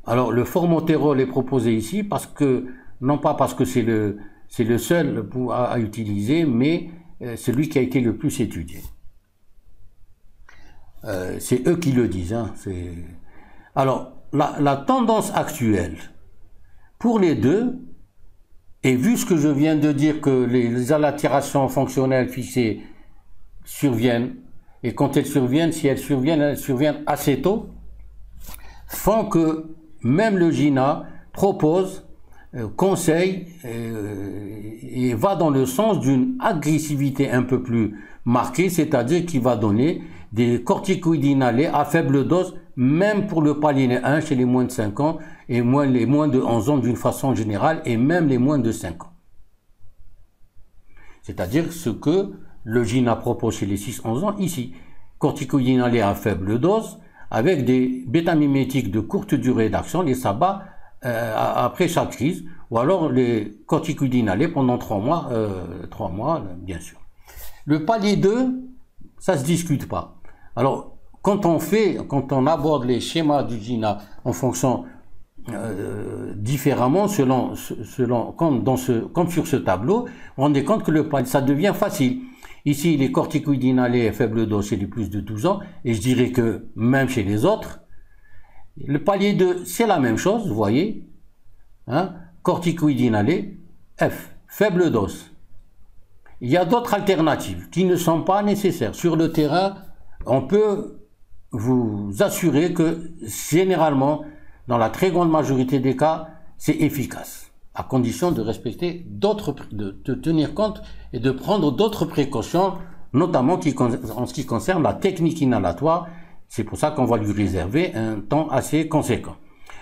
Alors le formoterol est proposé ici parce que, non pas parce que c'est le seul à utiliser, mais celui qui a été le plus étudié. C'est eux qui le disent. Hein, alors, la tendance actuelle pour les deux, et vu ce que je viens de dire que les altérations fonctionnelles fixées surviennent, et quand elles surviennent, si elles surviennent assez tôt, font que même le GINA propose, conseille et va dans le sens d'une agressivité un peu plus marquée, c'est-à-dire qu'il va donner des corticoïdes inhalés à faible dose, même pour le palier 1 chez les moins de 5 ans et les moins de 11 ans d'une façon générale et même les moins de 5 ans. C'est-à-dire ce que le GINA propose chez les 6-11 ans ici. Corticoïdes inhalés à faible dose avec des bêta-mimétiques de courte durée d'action, les SABA, après chaque crise, ou alors les corticoïdes inhalés pendant 3 mois, bien sûr. Le palier 2, ça se discute pas. Alors, quand on aborde les schémas du GINA en fonction différemment, comme sur ce tableau, on rend compte que le palier, ça devient facile. Ici, les corticoïdes inhalés à faible dose chez les plus de 12 ans, et je dirais que même chez les autres, le palier 2, c'est la même chose, vous voyez, hein, corticoïdes inhalés, F, faible dose. Il y a d'autres alternatives qui ne sont pas nécessaires. Sur le terrain, on peut vous assurer que généralement, dans la très grande majorité des cas, c'est efficace, à condition de respecter de tenir compte et de prendre d'autres précautions, notamment en ce qui concerne la technique inhalatoire. C'est pour ça qu'on va lui réserver un temps assez conséquent.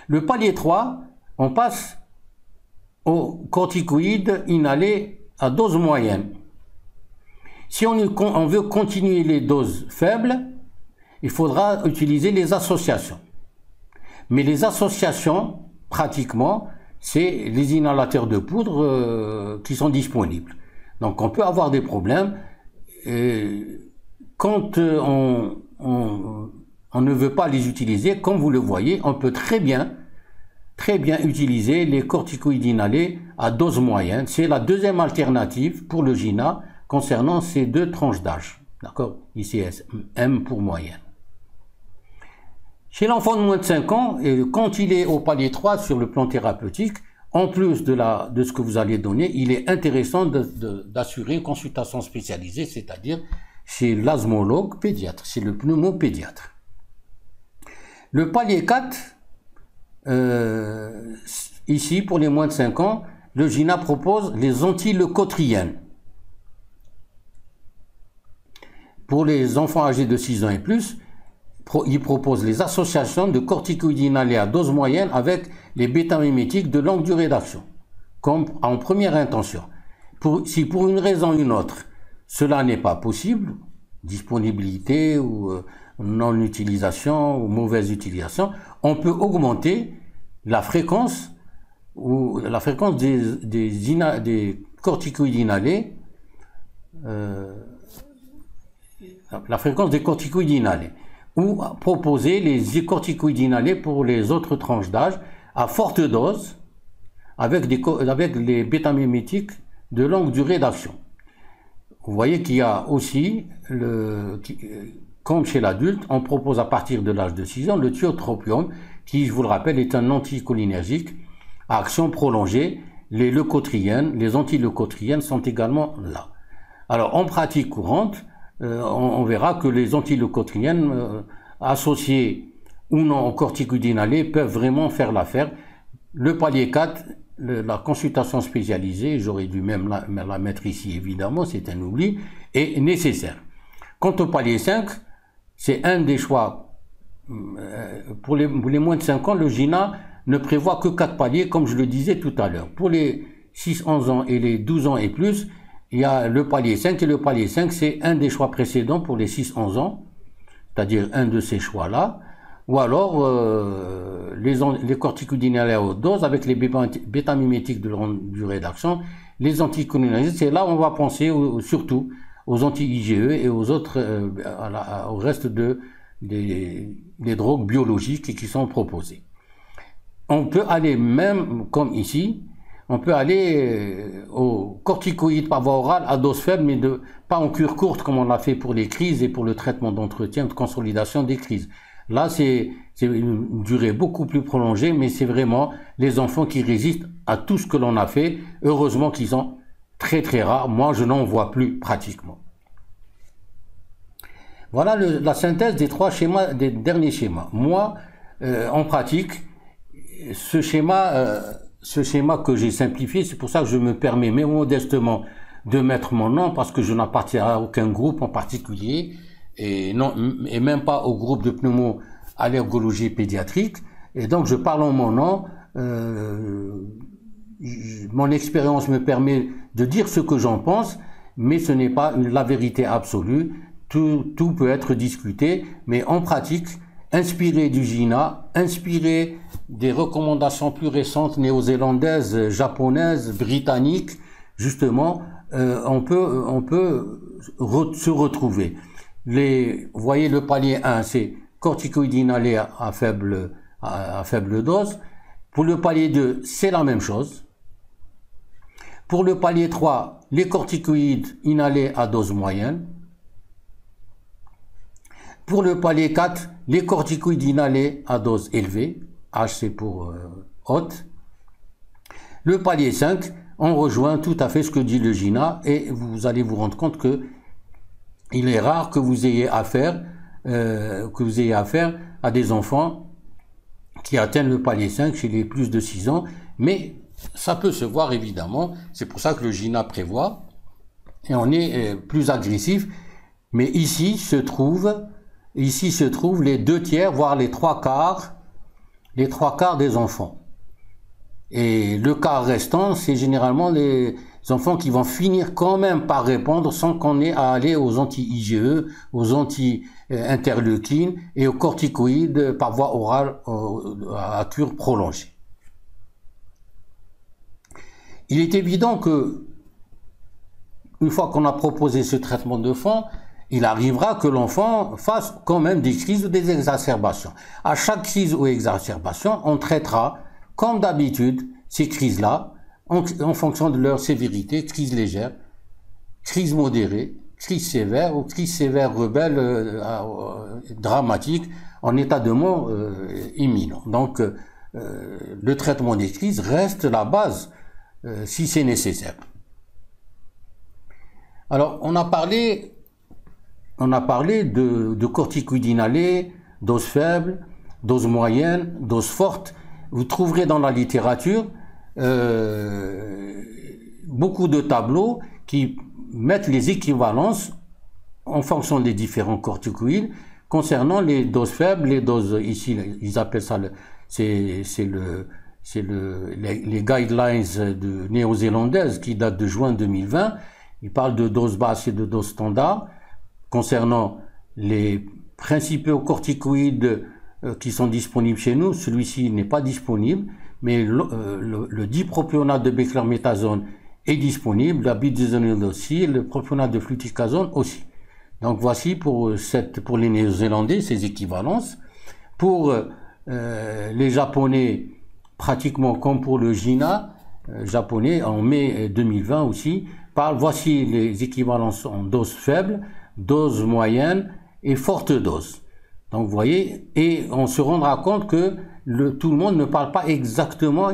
Le palier 3, on passe aux corticoïdes inhalés à dose moyenne. Si on veut continuer les doses faibles, il faudra utiliser les associations. Mais les associations, pratiquement, c'est les inhalateurs de poudre qui sont disponibles. Donc on peut avoir des problèmes. Quand on on ne veut pas les utiliser. Comme vous le voyez, on peut très bien utiliser les corticoïdes inhalés à dose moyenne. C'est la deuxième alternative pour le GINA concernant ces deux tranches d'âge. D'accord? Ici, M pour moyenne. Chez l'enfant de moins de 5 ans, quand il est au palier 3 sur le plan thérapeutique, en plus de ce que vous allez donner, il est intéressant d'assurer une consultation spécialisée, c'est-à-dire chez l'asthmologue pédiatre, chez le pneumopédiatre. Le palier 4, ici, pour les moins de 5 ans, le GINA propose les antileucotriènes. Pour les enfants âgés de 6 ans et plus, il propose les associations de corticoïdes inhalés à dose moyenne avec les bêta-mimétiques de longue durée d'action, comme en première intention. Si pour une raison ou une autre, cela n'est pas possible, disponibilité ou non-utilisation ou mauvaise utilisation, on peut augmenter la fréquence des corticoïdes inhalés, ou proposer les corticoïdes inhalés pour les autres tranches d'âge à forte dose avec les bêta-mimétiques de longue durée d'action. Vous voyez qu'il y a aussi, comme chez l'adulte, on propose à partir de l'âge de 6 ans le tiotropium, qui, je vous le rappelle, est un anticholinergique à action prolongée. Les antileucotriènes sont également là. Alors, en pratique courante, on verra que les antileucotriènes associés ou non aux corticoïdes inhalés peuvent vraiment faire l'affaire. Le palier 4, la consultation spécialisée, j'aurais dû même la mettre ici évidemment, c'est un oubli, est nécessaire. Quant au palier 5, c'est un des choix. Pour les moins de 5 ans, le GINA ne prévoit que 4 paliers, comme je le disais tout à l'heure. Pour les 6-11 ans et les 12 ans et plus, il y a le palier 5, et le palier 5, c'est un des choix précédents pour les 6-11 ans, c'est-à-dire un de ces choix-là, ou alors les corticoïdes inhalés à haute dose avec les bêta-mimétiques de longue durée d'action, les anticholinergiques, c'est là où on va penser surtout aux anti-IgE et aux autres, au reste des drogues biologiques qui sont proposées. On peut aller même, comme ici, on peut aller aux corticoïdes par voie orale à dose faible, mais pas en cure courte comme on l'a fait pour les crises et pour le traitement d'entretien, de consolidation des crises. Là, c'est une durée beaucoup plus prolongée, mais c'est vraiment les enfants qui résistent à tout ce que l'on a fait. Heureusement qu'ils sont très très rares. Moi, je n'en vois plus pratiquement. Voilà la synthèse des derniers schémas. Moi, en pratique, ce schéma que j'ai simplifié, c'est pour ça que je me permets, mais modestement, de mettre mon nom, parce que je n'appartiens à aucun groupe en particulier, et même pas au groupe de pneumo-allergologie pédiatrique, et donc je parle en mon nom. Mon expérience me permet de dire ce que j'en pense, mais ce n'est pas la vérité absolue. Tout peut être discuté, mais en pratique, inspiré du GINA, inspiré des recommandations plus récentes néo-zélandaises, japonaises, britanniques, justement, on peut se retrouver. Vous voyez, le palier 1, c'est corticoïdes inhalés à faible dose. Pour le palier 2, c'est la même chose. Pour le palier 3, les corticoïdes inhalés à dose moyenne. Pour le palier 4, les corticoïdes inhalés à dose élevée, H c'est pour haute. Le palier 5, on rejoint tout à fait ce que dit le GINA, et vous allez vous rendre compte que il est rare que vous ayez affaire à des enfants qui atteignent le palier 5 chez les plus de 6 ans, mais ça peut se voir évidemment, c'est pour ça que le GINA prévoit, et on est plus agressif, mais ici se trouvent les 2/3, voire les 3/4 des enfants. Et le quart restant, c'est généralement les enfants qui vont finir quand même par répondre sans qu'on ait à aller aux anti-IgE, aux anti-interleukines et aux corticoïdes par voie orale à cure prolongée. Il est évident que, une fois qu'on a proposé ce traitement de fond, il arrivera que l'enfant fasse quand même des crises ou des exacerbations. À chaque crise ou exacerbation, on traitera, comme d'habitude, ces crises-là, en fonction de leur sévérité, crise légère, crise modérée, crise sévère ou crise sévère rebelle dramatique en état de mort imminent. Donc, le traitement des crises reste la base si c'est nécessaire. Alors, on a parlé de corticoïdes inhalés, doses faibles, doses moyennes, doses fortes. Vous trouverez dans la littérature beaucoup de tableaux qui mettent les équivalences en fonction des différents corticoïdes concernant les doses faibles, les doses, ici ils appellent ça les guidelines néo-zélandaises qui datent de juin 2020. Ils parlent de doses basses et de doses standards concernant les principaux corticoïdes qui sont disponibles chez nous. Celui-ci n'est pas disponible, mais le dipropionate de beclorméthasone est disponible, la budesonide aussi, le propionate de fluticasone aussi. Donc voici pour les Néo-Zélandais ces équivalences. Pour les Japonais, pratiquement comme pour le GINA japonais en mai 2020 aussi, voici les équivalences en doses faibles, doses moyennes et fortes doses. Donc vous voyez, et on se rendra compte que tout le monde ne parle pas exactement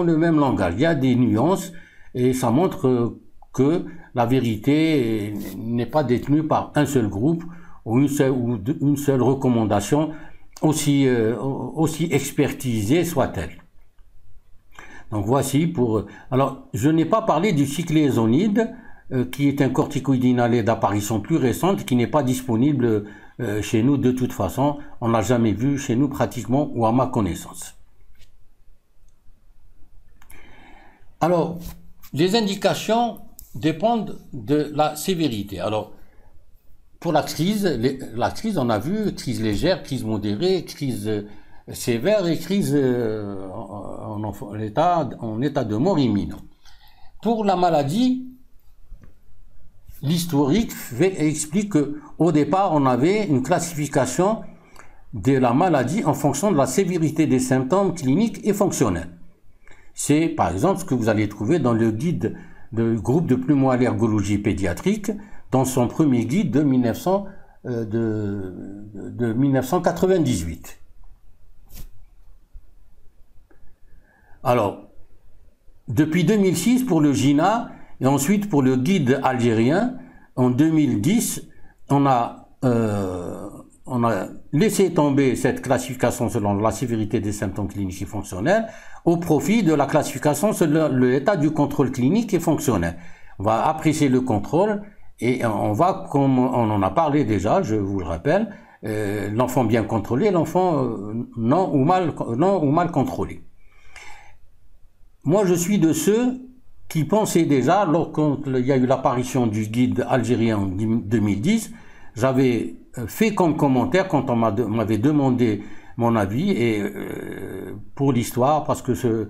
le même langage. Il y a des nuances et ça montre que la vérité n'est pas détenue par un seul groupe ou une seule recommandation, aussi expertisée soit-elle. Donc voici pour... Alors, je n'ai pas parlé du cyclésonide, qui est un corticoïde inhalé d'apparition plus récente, qui n'est pas disponible chez nous de toute façon. On n'a jamais vu chez nous pratiquement, ou à ma connaissance. Alors, les indications dépendent de la sévérité. Alors, pour la crise, on a vu crise légère, crise modérée, crise sévère et crise en état de mort imminent. Pour la maladie, l'historique explique qu'au départ, on avait une classification de la maladie en fonction de la sévérité des symptômes cliniques et fonctionnels. C'est par exemple ce que vous allez trouver dans le guide du groupe de pneumoallergologie pédiatrique, dans son premier guide de 1998. Alors, depuis 2006 pour le GINA et ensuite pour le guide algérien, en 2010, on a laissé tomber cette classification selon la sévérité des symptômes cliniques et fonctionnels au profit de la classification selon l'état du contrôle clinique et fonctionnel. On va apprécier le contrôle et on va, comme on en a parlé déjà, je vous le rappelle, l'enfant bien contrôlé, l'enfant non ou mal contrôlé. Moi, je suis de ceux qui pensaient déjà, lorsqu'il y a eu l'apparition du guide algérien en 2010, j'avais fait comme commentaire quand on m'avait demandé mon avis et pour l'histoire, parce que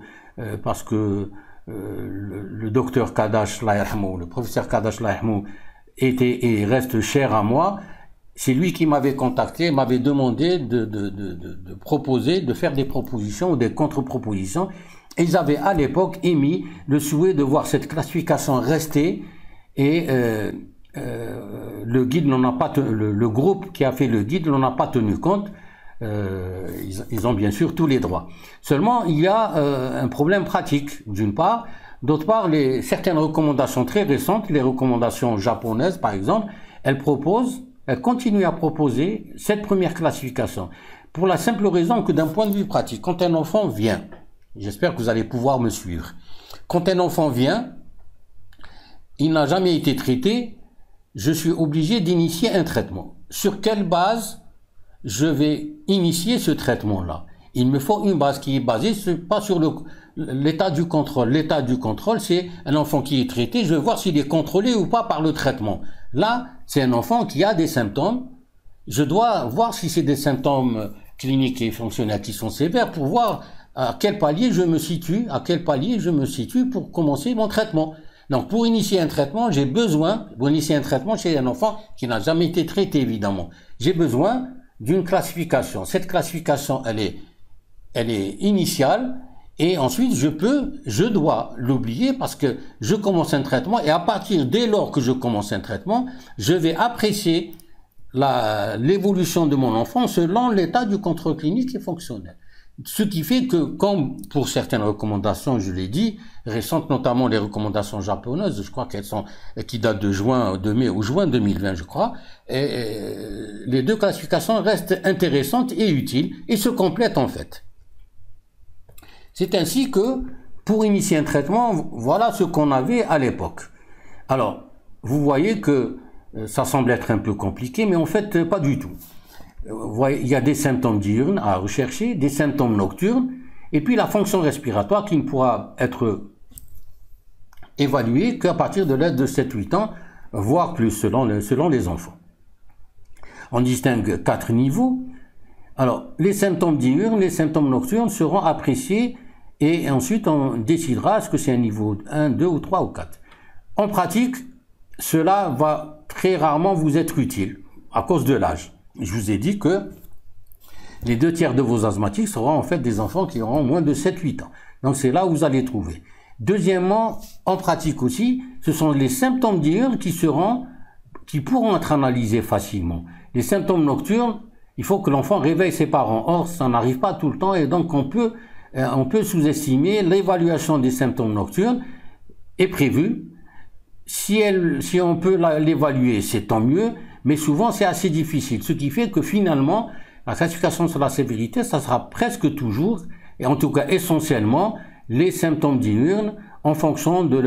le docteur Kadash Laïhmou, le professeur Kadash Laïhmou était et reste cher à moi. C'est lui qui m'avait contacté, m'avait demandé de faire des propositions ou des contre-propositions. Et ils avaient à l'époque émis le souhait de voir cette classification rester et le guide n'en a pas le groupe qui a fait le guide n'en a pas tenu compte. Ils ont bien sûr tous les droits. Seulement, il y a un problème pratique, d'une part. D'autre part, certaines recommandations très récentes, les recommandations japonaises par exemple, elles continuent à proposer cette première classification. Pour la simple raison que d'un point de vue pratique, quand un enfant vient, j'espère que vous allez pouvoir me suivre, quand un enfant vient, il n'a jamais été traité, je suis obligé d'initier un traitement. Sur quelle base je vais initier ce traitement-là? Il me faut une base qui est basée pas sur l'état du contrôle. L'état du contrôle, c'est un enfant qui est traité, je vais voir s'il est contrôlé ou pas par le traitement. Là, c'est un enfant qui a des symptômes. Je dois voir si c'est des symptômes cliniques et fonctionnels qui sont sévères pour voir à quel palier je me situe pour commencer mon traitement. Donc, pour initier un traitement, pour initier un traitement chez un enfant qui n'a jamais été traité, évidemment, j'ai besoin d'une classification. Cette classification, elle est initiale, et ensuite, je dois l'oublier parce que je commence un traitement, et dès lors que je commence un traitement, je vais apprécier l'évolution de mon enfant selon l'état du contrôle clinique et fonctionnel. Ce qui fait que, comme pour certaines recommandations, je l'ai dit, récentes, notamment les recommandations japonaises, je crois qui datent de mai ou juin 2020, je crois, les deux classifications restent intéressantes et utiles et se complètent en fait. C'est ainsi que, pour initier un traitement, voilà ce qu'on avait à l'époque. Alors, vous voyez que ça semble être un peu compliqué, mais en fait, pas du tout. Vous voyez, il y a des symptômes diurnes à rechercher, des symptômes nocturnes, et puis la fonction respiratoire qui ne pourra être évaluée qu'à partir de l'âge de 7-8 ans, voire plus selon les enfants. On distingue 4 niveaux. Alors, les symptômes diurnes, les symptômes nocturnes seront appréciés et ensuite on décidera est-ce que c'est un niveau 1, 2 ou 3 ou 4. En pratique, cela va très rarement vous être utile à cause de l'âge. Je vous ai dit que les 2/3 de vos asthmatiques seront en fait des enfants qui auront moins de 7-8 ans. Donc c'est là où vous allez trouver. Deuxièmement, en pratique aussi, ce sont les symptômes diurnes qui pourront être analysés facilement. Les symptômes nocturnes, il faut que l'enfant réveille ses parents. Or, ça n'arrive pas tout le temps et donc on peut sous-estimer l'évaluation des symptômes nocturnes est prévue. Si on peut l'évaluer, c'est tant mieux. Mais souvent, c'est assez difficile. Ce qui fait que finalement, la classification sur la sévérité, ça sera presque toujours, et en tout cas essentiellement, les symptômes diurnes en fonction de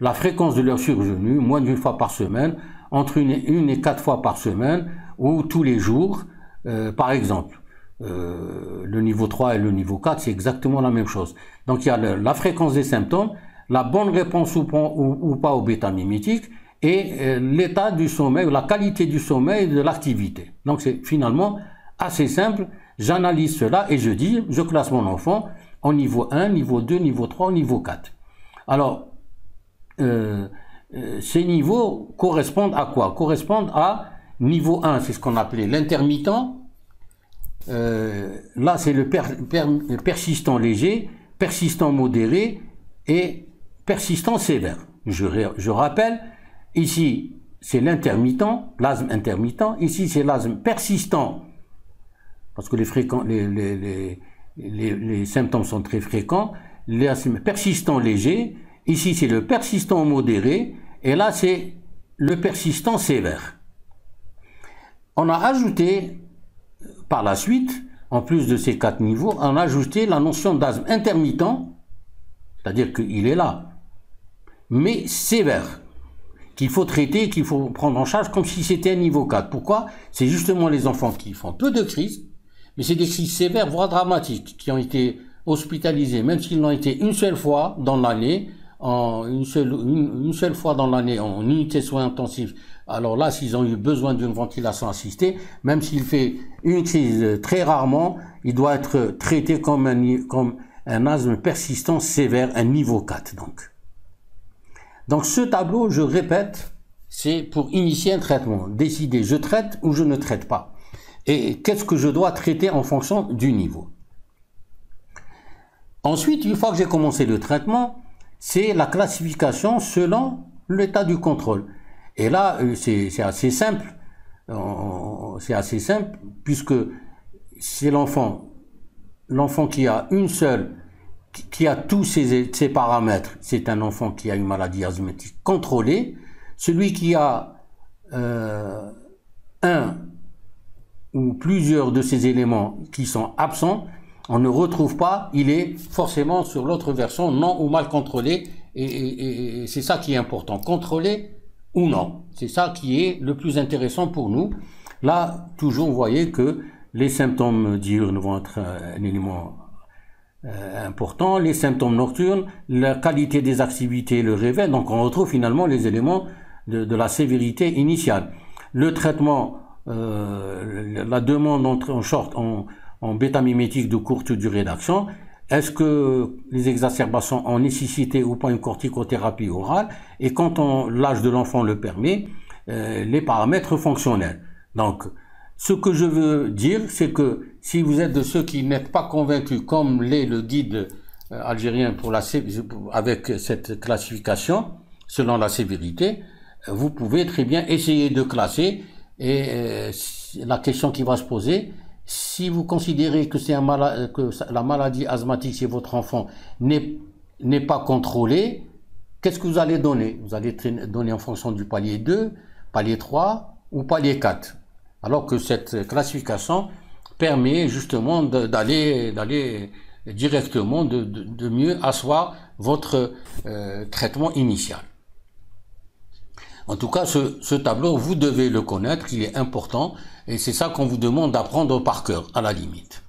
la fréquence de leur survenue, moins d'une fois par semaine, entre une et 4 fois par semaine, ou tous les jours, par exemple. Le niveau 3 et le niveau 4, c'est exactement la même chose. Donc il y a la fréquence des symptômes, la bonne réponse ou pas au bêta-mimétique, et l'état du sommeil, la qualité du sommeil et de l'activité. Donc c'est finalement assez simple, j'analyse cela et je classe mon enfant en niveau 1, niveau 2, niveau 3, niveau 4. Alors, ces niveaux correspondent à quoi? Correspondent à niveau 1, c'est ce qu'on appelait l'intermittent. Là, c'est le persistant léger, persistant modéré et persistant sévère. Je rappelle, ici, c'est l'intermittent, l'asthme intermittent. Ici, c'est l'asthme persistant, parce que les symptômes sont très fréquents. L'asthme persistant léger. Ici, c'est le persistant modéré. Et là, c'est le persistant sévère. On a ajouté, par la suite, en plus de ces 4 niveaux, on a ajouté la notion d'asthme intermittent, c'est-à-dire qu'il est là, mais sévère, qu'il faut traiter, qu'il faut prendre en charge comme si c'était un niveau 4. Pourquoi? C'est justement les enfants qui font peu de crises, mais c'est des crises sévères, voire dramatiques, qui ont été hospitalisés, même s'ils n'ont été une seule fois dans l'année, une seule fois dans l'année en unité de soins intensifs. Alors là, s'ils ont eu besoin d'une ventilation assistée, même s'il fait une crise très rarement, il doit être traité comme un asthme persistant sévère, un niveau 4 donc. Donc ce tableau, je répète, c'est pour initier un traitement. Décider, je traite ou je ne traite pas. Et qu'est-ce que je dois traiter en fonction du niveau. Ensuite, une fois que j'ai commencé le traitement, c'est la classification selon l'état du contrôle. Et là, c'est assez simple. C'est assez simple puisque c'est l'enfant qui a qui a tous ses paramètres, c'est un enfant qui a une maladie asthmatique contrôlée. Celui qui a un ou plusieurs de ces éléments qui sont absents, on ne retrouve pas, il est forcément sur l'autre version, non ou mal contrôlé, et c'est ça qui est important, contrôlé ou non. C'est ça qui est le plus intéressant pour nous. Là, toujours, vous voyez que les symptômes diurnes vont être un élément important, les symptômes nocturnes, la qualité des activités, le réveil, donc on retrouve finalement les éléments de la sévérité initiale. Le traitement, la demande en bêta-mimétique de courte durée d'action, est-ce que les exacerbations ont nécessité ou pas une corticothérapie orale, et quand l'âge de l'enfant le permet, les paramètres fonctionnels. Donc, ce que je veux dire, c'est que si vous êtes de ceux qui n'êtes pas convaincus, comme l'est le guide algérien avec cette classification, selon la sévérité, vous pouvez très bien essayer de classer, et la question qui va se poser, si vous considérez que que la maladie asthmatique chez votre enfant n'est pas contrôlée, qu'est-ce que vous allez donner? Vous allez donner en fonction du palier 2, palier 3 ou palier 4. Alors que cette classification permet justement d'aller directement, de mieux asseoir votre traitement initial. En tout cas, ce tableau, vous devez le connaître, il est important, et c'est ça qu'on vous demande d'apprendre par cœur, à la limite.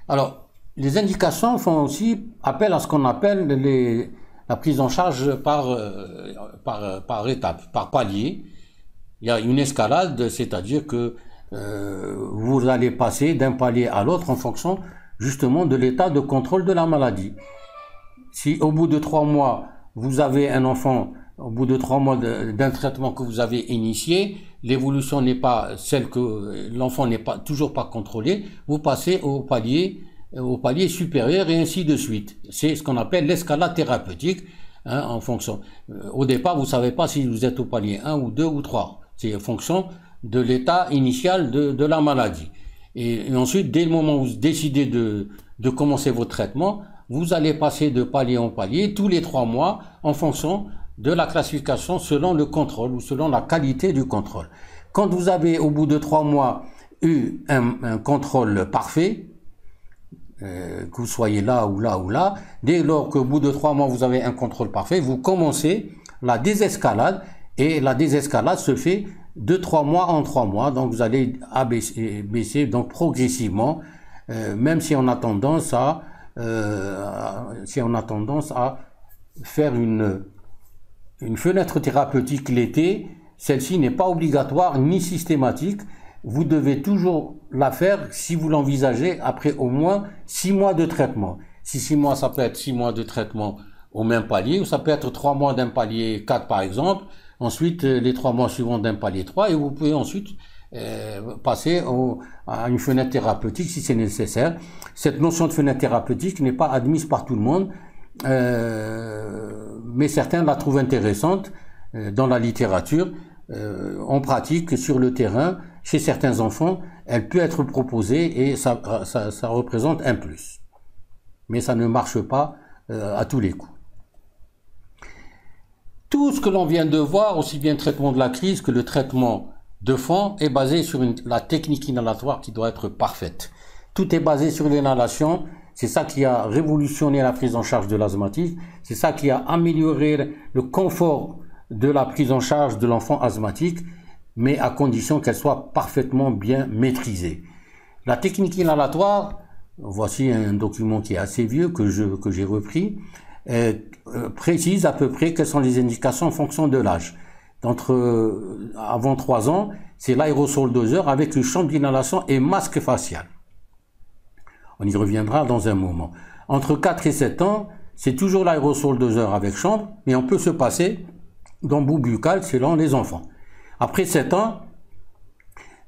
Alors, les indications font aussi appel à ce qu'on appelle la prise en charge par étape, par palier. Il y a une escalade, c'est-à-dire que vous allez passer d'un palier à l'autre en fonction justement de l'état de contrôle de la maladie. Si au bout de 3 mois, vous avez un enfant, au bout de 3 mois d'un traitement que vous avez initié, l'évolution n'est pas celle que l'enfant n'est pas toujours pas contrôlé, vous passez au palier supérieur et ainsi de suite. C'est ce qu'on appelle l'escalade thérapeutique, hein, en fonction. Au départ, vous savez pas si vous êtes au palier 1 ou 2 ou 3. C'est en fonction de l'état initial de la maladie. Et ensuite, dès le moment où vous décidez de commencer votre traitement, vous allez passer de palier en palier tous les 3 mois en fonction de la classification selon le contrôle ou selon la qualité du contrôle. Quand vous avez au bout de 3 mois eu un contrôle parfait, que vous soyez là ou là ou là, dès lors qu'au bout de 3 mois vous avez un contrôle parfait, vous commencez la désescalade, et la désescalade se fait de 3 mois en 3 mois, donc vous allez baisser donc progressivement, même si on a tendance à faire une fenêtre thérapeutique l'été. Celle-ci n'est pas obligatoire ni systématique. Vous devez toujours la faire si vous l'envisagez après au moins 6 mois de traitement. Si 6 mois, ça peut être 6 mois de traitement au même palier, ou ça peut être 3 mois d'un palier 4 par exemple, ensuite les 3 mois suivants d'un palier 3, et vous pouvez ensuite passer à une fenêtre thérapeutique si c'est nécessaire. Cette notion de fenêtre thérapeutique n'est pas admise par tout le monde, mais certains la trouvent intéressante dans la littérature. En pratique, sur le terrain, chez certains enfants, elle peut être proposée et ça représente un plus. Mais ça ne marche pas à tous les coups. Tout ce que l'on vient de voir, aussi bien le traitement de la crise que le traitement de fond, est basé sur la technique inhalatoire qui doit être parfaite. Tout est basé sur l'inhalation. C'est ça qui a révolutionné la prise en charge de l'asthmatique. C'est ça qui a amélioré le confort de la prise en charge de l'enfant asthmatique, mais à condition qu'elle soit parfaitement bien maîtrisée. La technique inhalatoire, voici un document qui est assez vieux que j'ai repris, précise à peu près quelles sont les indications en fonction de l'âge. Avant 3 ans, c'est l'aérosol doseur avec une chambre d'inhalation et masque facial. On y reviendra dans un moment. Entre 4 et 7 ans, c'est toujours l'aérosol doseur avec chambre, mais on peut se passer d'embout buccal selon les enfants. Après 7 ans,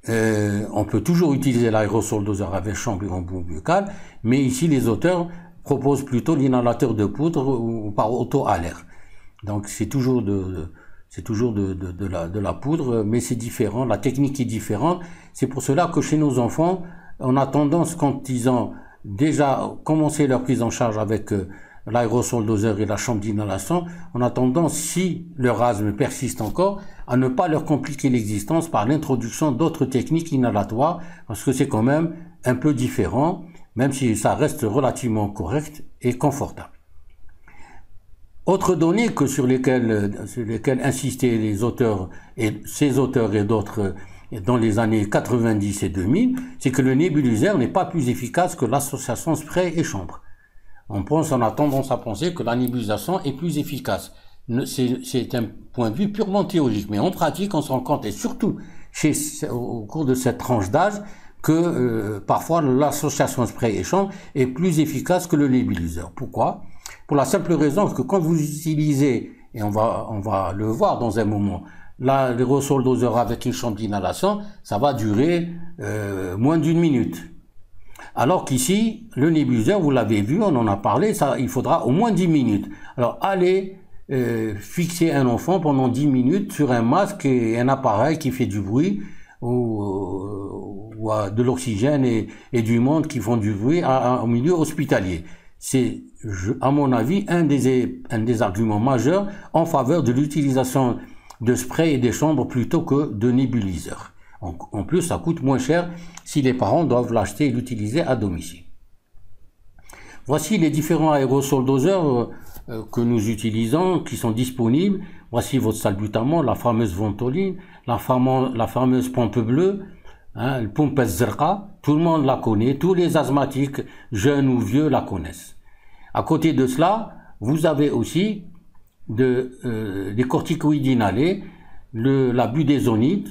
on peut toujours utiliser l'aérosol doseur avec chambre et embout buccal, mais ici les auteurs proposent plutôt l'inhalateur de poudre ou par auto-halaire. Donc c'est toujours de la poudre, mais c'est différent, la technique est différente. C'est pour cela que chez nos enfants, on a tendance, quand ils ont déjà commencé leur prise en charge avec l'aérosol doseur et la chambre d'inhalation, on a tendance, si leur asthme persiste encore, à ne pas leur compliquer l'existence par l'introduction d'autres techniques inhalatoires, parce que c'est quand même un peu différent, même si ça reste relativement correct et confortable. Autre donnée sur lesquelles insistaient les auteurs, et ces auteurs et d'autres dans les années 90 et 2000, c'est que le nébulisaire n'est pas plus efficace que l'association spray et chambre. On a tendance à penser que la nébulisation est plus efficace. C'est un point de vue purement théorique, mais en pratique, on se rend compte, et surtout au cours de cette tranche d'âge, que parfois l'association spray et chambre est plus efficace que le nébuliseur. Pourquoi? Pour la simple raison que quand vous utilisez, et on va le voir dans un moment, l'aérosol doseur avec une chambre d'inhalation, ça va durer moins d'1 minute. Alors qu'ici, le nébuliseur, vous l'avez vu, on en a parlé, ça, il faudra au moins 10 minutes. Alors allez fixer un enfant pendant 10 minutes sur un masque et un appareil qui fait du bruit, ou de l'oxygène et du monde qui font du bruit au milieu hospitalier. C'est, à mon avis, un des arguments majeurs en faveur de l'utilisation de spray et des chambres plutôt que de nébuliseurs. En plus, ça coûte moins cher si les parents doivent l'acheter et l'utiliser à domicile. Voici les différents aérosols doseurs que nous utilisons, qui sont disponibles. Voici votre salbutamol, la fameuse ventoline, la fameuse pompe bleue, hein, le pompe zerqa, tout le monde la connaît, tous les asthmatiques, jeunes ou vieux, la connaissent. À côté de cela, vous avez aussi des corticoïdes inhalés, la budesonide,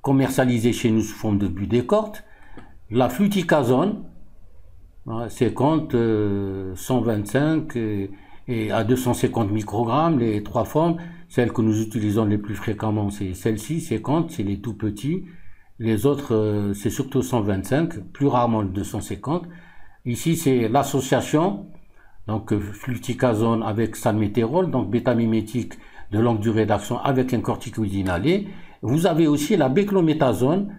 commercialisée chez nous sous forme de budécorte, la fluticasone, 50, 125 et à 250 microgrammes, les trois formes. Celles que nous utilisons les plus fréquemment, c'est celle-ci, 50, c'est les tout petits. Les autres, c'est surtout 125, plus rarement le 250. Ici, c'est l'association, donc fluticasone avec salmétérol, donc bêta-mimétique de longue durée d'action avec un corticoïde inhalé. Vous avez aussi la béclométasone,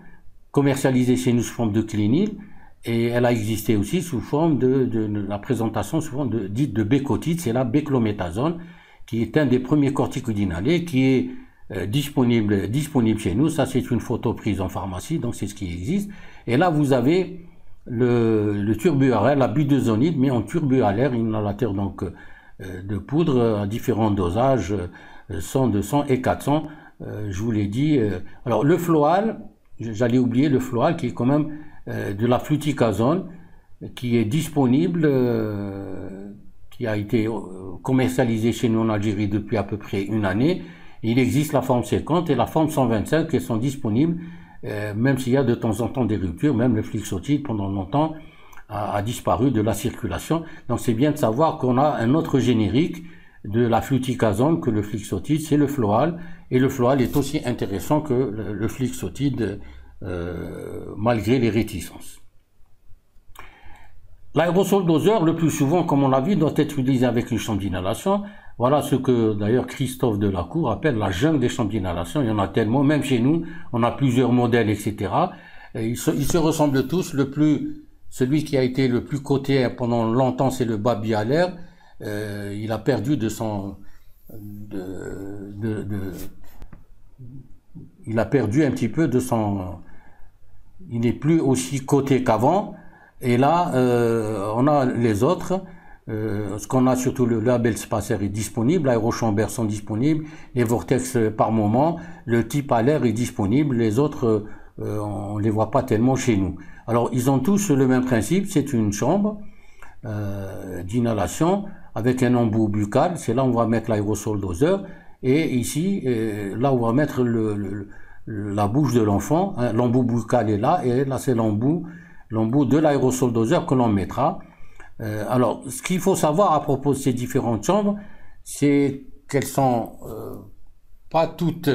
commercialisée chez nous sous forme de clinil, et elle a existé aussi sous forme de la présentation sous forme dite de bécotide, c'est la béclométasone, qui est un des premiers corticoïdes inhalés, qui est disponible chez nous. Ça, c'est une photo prise en pharmacie, donc c'est ce qui existe. Et là, vous avez le turbualaire, la budesonide, mais en turbualaire, inhalateur donc de poudre à différents dosages, 100, 200 et 400. Je vous l'ai dit. Alors le floal, j'allais oublier le floal qui est quand même de la fluticasone, qui est disponible, qui a été commercialisé chez nous en Algérie depuis à peu près une année. Il existe la forme 50 et la forme 125 qui sont disponibles, même s'il y a de temps en temps des ruptures. Même le flixotide pendant longtemps a disparu de la circulation. Donc c'est bien de savoir qu'on a un autre générique de la fluticasone que le flixotide, c'est le floal, et le floal est aussi intéressant que le flixotide, malgré les réticences. L'aérosol doseur, le plus souvent, comme on l'a vu, doit être utilisé avec une chambre d'inhalation. Voilà ce que d'ailleurs Christophe Delacour appelle la jungle des chambres d'inhalation. Il y en a tellement, même chez nous, on a plusieurs modèles, etc. Et ils se ressemblent tous. Celui qui a été le plus coté pendant longtemps, c'est le Babialaire. Il a perdu il a perdu un petit peu de son, il n'est plus aussi coté qu'avant. Et là, on a les autres. Ce qu'on a surtout, le label Spacer est disponible, l'aérochamber sont disponibles, les vortex par moment, le type à l'air est disponible, les autres, on les voit pas tellement chez nous. Alors, ils ont tous le même principe, c'est une chambre d'inhalation avec un embout buccal, c'est là où on va mettre l'aérosol doseur, et ici, là où on va mettre la bouche de l'enfant, hein, l'embout buccal est là, et là c'est l'embout de l'aérosol doseur que l'on mettra. Alors, ce qu'il faut savoir à propos de ces différentes chambres, c'est qu'elles sont pas toutes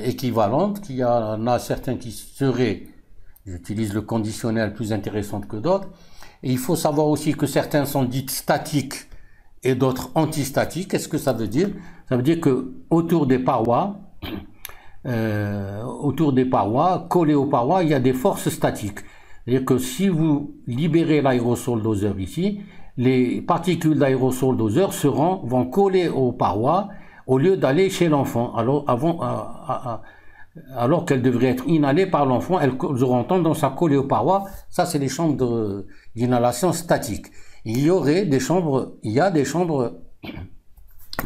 équivalentes, qu'il y en a certains qui seraient, j'utilise le conditionnel, plus intéressantes que d'autres. Et il faut savoir aussi que certains sont dites statiques et d'autres antistatiques. Qu'est-ce que ça veut dire? Ça veut dire que autour des parois, collées aux parois, il y a des forces statiques. C'est-à-dire que si vous libérez l'aérosol doseur ici, les particules d'aérosol doseur vont coller aux parois au lieu d'aller chez l'enfant. Alors qu'elles devraient être inhalées par l'enfant, elles auront tendance à coller aux parois. Ça, c'est les chambres d'inhalation statique. Il y a des chambres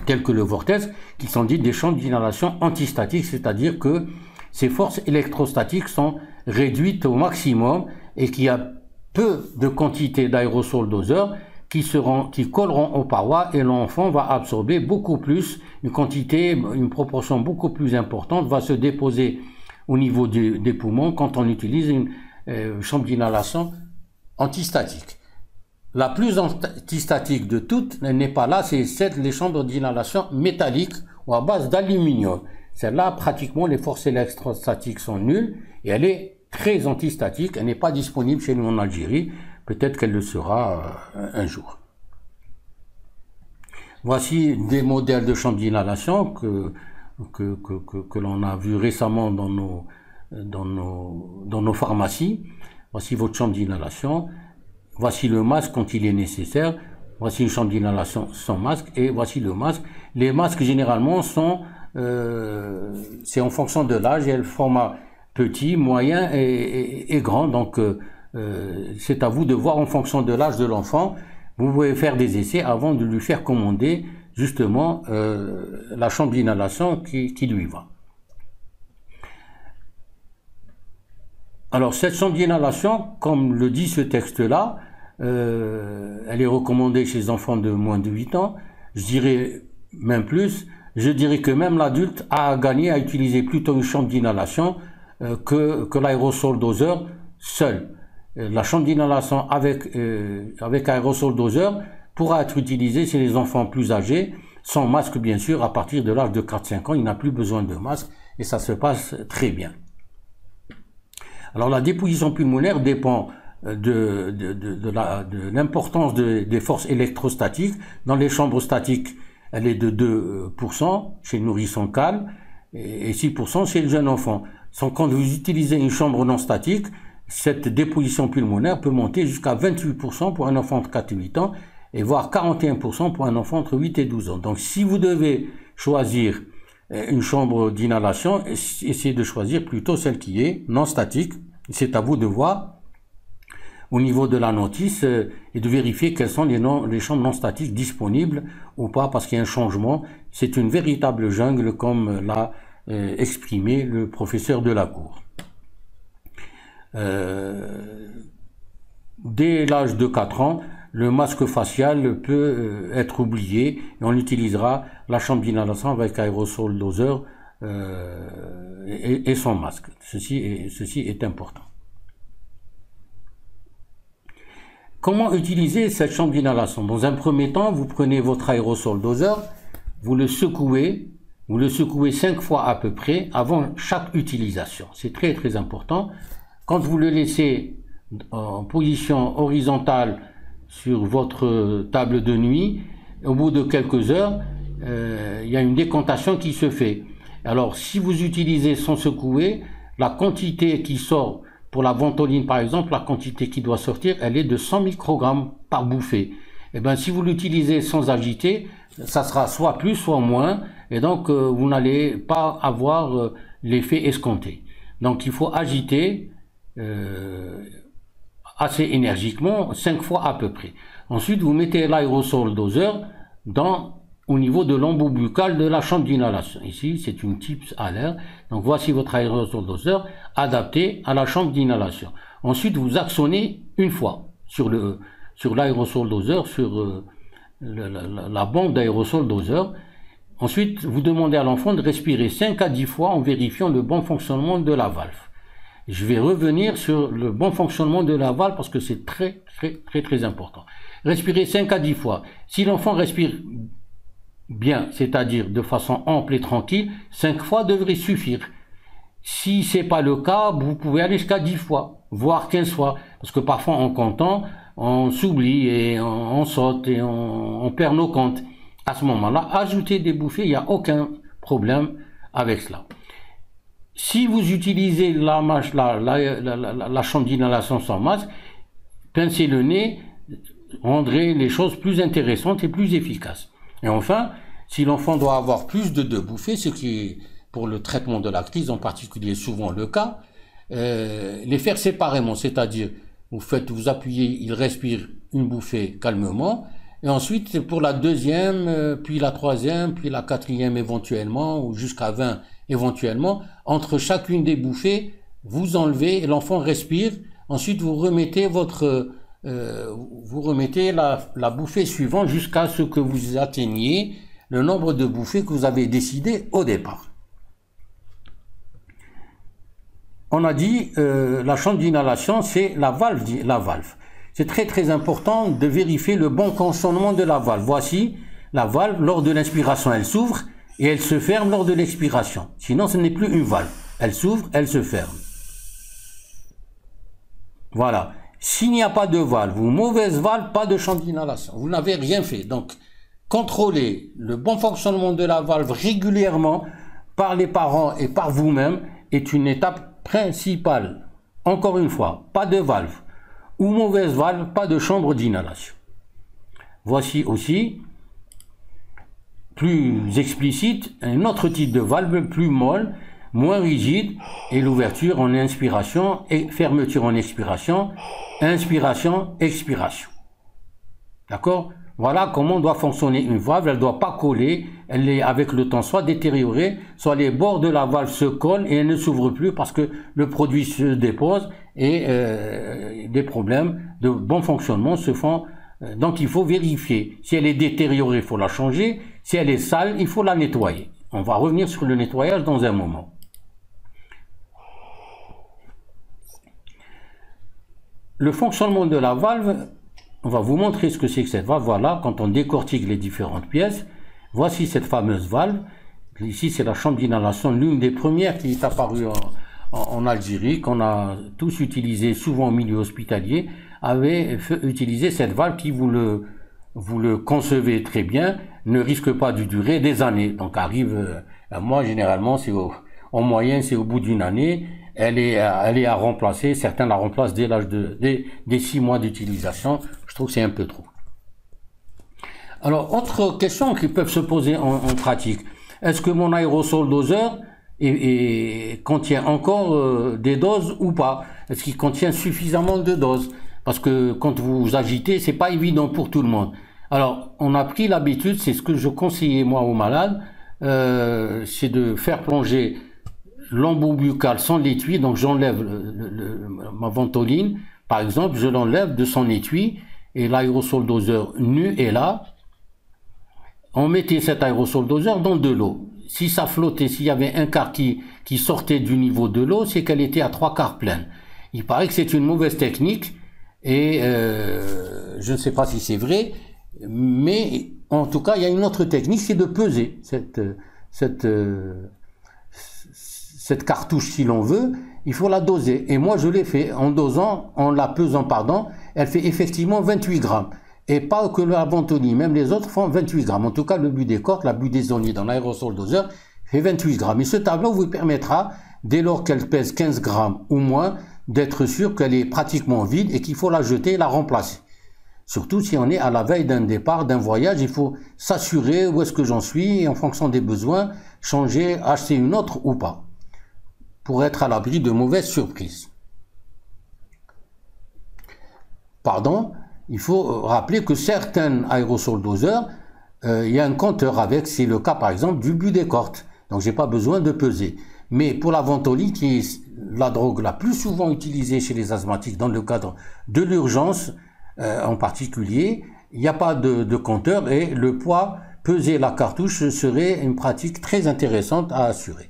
telles que le vortex, qui sont dites des chambres d'inhalation antistatiques, c'est-à-dire que ces forces électrostatiques sont réduites au maximum et qu'il y a peu de quantité d'aérosol doseur qui colleront aux parois et l'enfant va absorber beaucoup plus, une proportion beaucoup plus importante va se déposer au niveau des poumons quand on utilise une chambre d'inhalation antistatique. La plus antistatique de toutes, elle n'est pas là, c'est les chambres d'inhalation métalliques ou à base d'aluminium. Celle-là, pratiquement, les forces électrostatiques sont nulles et elle est très antistatique. Elle n'est pas disponible chez nous en Algérie. Peut-être qu'elle le sera un jour. Voici des modèles de chambres d'inhalation que l'on a vu récemment dans nos pharmacies. Voici votre chambre d'inhalation. Voici le masque quand il est nécessaire. Voici une chambre d'inhalation sans masque. Et voici le masque. Les masques, généralement, c'est en fonction de l'âge. Il y a le format petit, moyen et grand. Donc, c'est à vous de voir en fonction de l'âge de l'enfant. Vous pouvez faire des essais avant de lui faire commander, justement, la chambre d'inhalation qui lui va. Alors, cette chambre d'inhalation, comme le dit ce texte-là, elle est recommandée chez les enfants de moins de 8 ans. Je dirais même plus, je dirais que même l'adulte a gagné à utiliser plutôt une chambre d'inhalation que l'aérosol doseur seul. La chambre d'inhalation avec aérosol doseur pourra être utilisée chez les enfants plus âgés, sans masque bien sûr, à partir de l'âge de 4-5 ans, il n'a plus besoin de masque et ça se passe très bien. Alors la déposition pulmonaire dépend de l'importance des forces électrostatiques. Dans les chambres statiques, elle est de 2% chez le nourrisson calme et 6% chez le jeune enfant. Quand vous utilisez une chambre non statique, cette déposition pulmonaire peut monter jusqu'à 28% pour un enfant entre 4 et 8 ans et voire 41% pour un enfant entre 8 et 12 ans. Donc si vous devez choisir une chambre d'inhalation, essayez de choisir plutôt celle qui est non statique. C'est à vous de voir au niveau de la notice et de vérifier quelles sont les chambres non statiques disponibles ou pas, parce qu'il y a un changement. C'est une véritable jungle, comme l'a exprimé le professeur de la cour. Dès l'âge de 4 ans, le masque facial peut être oublié et on utilisera la chambre d'inhalation avec aérosol doseur et son masque. Ceci est important. Comment utiliser cette chambre d'inhalation? Dans un premier temps, vous prenez votre aérosol doseur, vous le secouez 5 fois à peu près avant chaque utilisation. C'est très très important. Quand vous le laissez en position horizontale sur votre table de nuit, au bout de quelques heures, il y a une décantation qui se fait. Alors, si vous utilisez sans secouer, la quantité qui sort pour la ventoline, par exemple, la quantité qui doit sortir, elle est de 100 microgrammes par bouffée. Et bien, si vous l'utilisez sans agiter, ça sera soit plus, soit moins, et donc vous n'allez pas avoir l'effet escompté. Donc, il faut agiter assez énergiquement, 5 fois à peu près. Ensuite, vous mettez l'aérosol doseur au niveau de l'embout buccal de la chambre d'inhalation. Ici, c'est une tips à l'air. Donc, voici votre aérosol doseur adapté à la chambre d'inhalation. Ensuite, vous actionnez une fois sur l'aérosol doseur, sur la bombe d'aérosol doseur. Ensuite, vous demandez à l'enfant de respirer 5 à 10 fois en vérifiant le bon fonctionnement de la valve. Je vais revenir sur le bon fonctionnement de la valve parce que c'est très, très, très, très important. Respirer 5 à 10 fois. Si l'enfant respire bien, c'est-à-dire de façon ample et tranquille, 5 fois devrait suffire. Si c'est pas le cas, vous pouvez aller jusqu'à 10 fois, voire 15 fois. Parce que parfois, en comptant, on s'oublie et on saute et on perd nos comptes. À ce moment-là, ajouter des bouffées, il n'y a aucun problème avec cela. Si vous utilisez la chambre d'inhalation sans masque, pincer le nez rendrait les choses plus intéressantes et plus efficaces. Et enfin, si l'enfant doit avoir plus de 2 bouffées, ce qui est pour le traitement de la crise en particulier souvent le cas, les faire séparément, c'est-à-dire vous appuyez, il respire une bouffée calmement, et ensuite pour la deuxième, puis la troisième, puis la quatrième éventuellement, ou jusqu'à 20 éventuellement, entre chacune des bouffées, vous enlevez et l'enfant respire, ensuite vous remettez la bouffée suivante jusqu'à ce que vous atteigniez le nombre de bouffées que vous avez décidé au départ. on a dit la chambre d'inhalation, c'est la valve. C'est très très important de vérifier le bon fonctionnement de la valve. Voici la valve, lors de l'inspiration, elle s'ouvre et elle se ferme lors de l'expiration. Sinon, ce n'est plus une valve. Elle s'ouvre, elle se ferme. Voilà. S'il n'y a pas de valve ou mauvaise valve, pas de chambre d'inhalation. Vous n'avez rien fait. Donc, contrôler le bon fonctionnement de la valve régulièrement par les parents et par vous-même est une étape principale. Encore une fois, pas de valve ou mauvaise valve, pas de chambre d'inhalation. Voici aussi, plus explicite, un autre type de valve, plus molle, moins rigide, et l'ouverture en inspiration et fermeture en expiration, inspiration, expiration. D'accord? Voilà comment doit fonctionner une valve. Elle ne doit pas coller, elle est avec le temps soit détériorée, soit les bords de la valve se collent et elle ne s'ouvre plus parce que le produit se dépose et des problèmes de bon fonctionnement se font. Donc il faut vérifier. Si elle est détériorée, il faut la changer. Si elle est sale, il faut la nettoyer. On va revenir sur le nettoyage dans un moment. Le fonctionnement de la valve, on va vous montrer ce que c'est que cette valve. Voilà, quand on décortique les différentes pièces, voici cette fameuse valve. Ici, c'est la chambre d'inhalation, l'une des premières qui est apparue en Algérie, qu'on a tous utilisé, souvent au milieu hospitalier, avait utilisé cette valve qui, vous le concevez très bien, ne risque pas de durer des années. Donc arrive, moi généralement, c'est en moyenne, c'est au bout d'une année. Elle est à remplacer. Certains la remplacent dès l'âge des 6 mois d'utilisation. Je trouve que c'est un peu trop. Alors, autre question qui peuvent se poser en pratique. Est-ce que mon aérosol doseur contient encore des doses ou pas? Est-ce qu'il contient suffisamment de doses? Parce que quand vous agitez, c'est pas évident pour tout le monde. Alors, on a pris l'habitude, c'est ce que je conseillais moi aux malades, c'est de faire plonger l'embout buccal sans l'étui. Donc j'enlève ma ventoline, par exemple, je l'enlève de son étui et l'aérosol doseur nu est là. On mettait cet aérosol doseur dans de l'eau. Si ça flottait, s'il y avait un quart qui sortait du niveau de l'eau, c'est qu'elle était à 3/4 pleine. Il paraît que c'est une mauvaise technique et je ne sais pas si c'est vrai, mais en tout cas, il y a une autre technique, c'est de peser cette cartouche, si l'on veut, il faut la doser. Et moi, je l'ai fait en la pesant, elle fait effectivement 28 grammes. Et pas que la ventoline, même les autres font 28 grammes. En tout cas, le Budecort, la budesonide dans l'aérosol doseur, fait 28 grammes. Et ce tableau vous permettra, dès lors qu'elle pèse 15 grammes ou moins, d'être sûr qu'elle est pratiquement vide et qu'il faut la jeter et la remplacer. Surtout si on est à la veille d'un départ, d'un voyage, il faut s'assurer où est-ce que j'en suis et en fonction des besoins, changer, acheter une autre ou pas, pour être à l'abri de mauvaises surprises. Pardon, il faut rappeler que certains aérosols doseurs, il y a un compteur avec, c'est le cas par exemple du Budecort, donc j'ai pas besoin de peser. Mais pour la ventoline, qui est la drogue la plus souvent utilisée chez les asthmatiques dans le cadre de l'urgence en particulier, il n'y a pas de compteur et le poids, peser la cartouche serait une pratique très intéressante à assurer.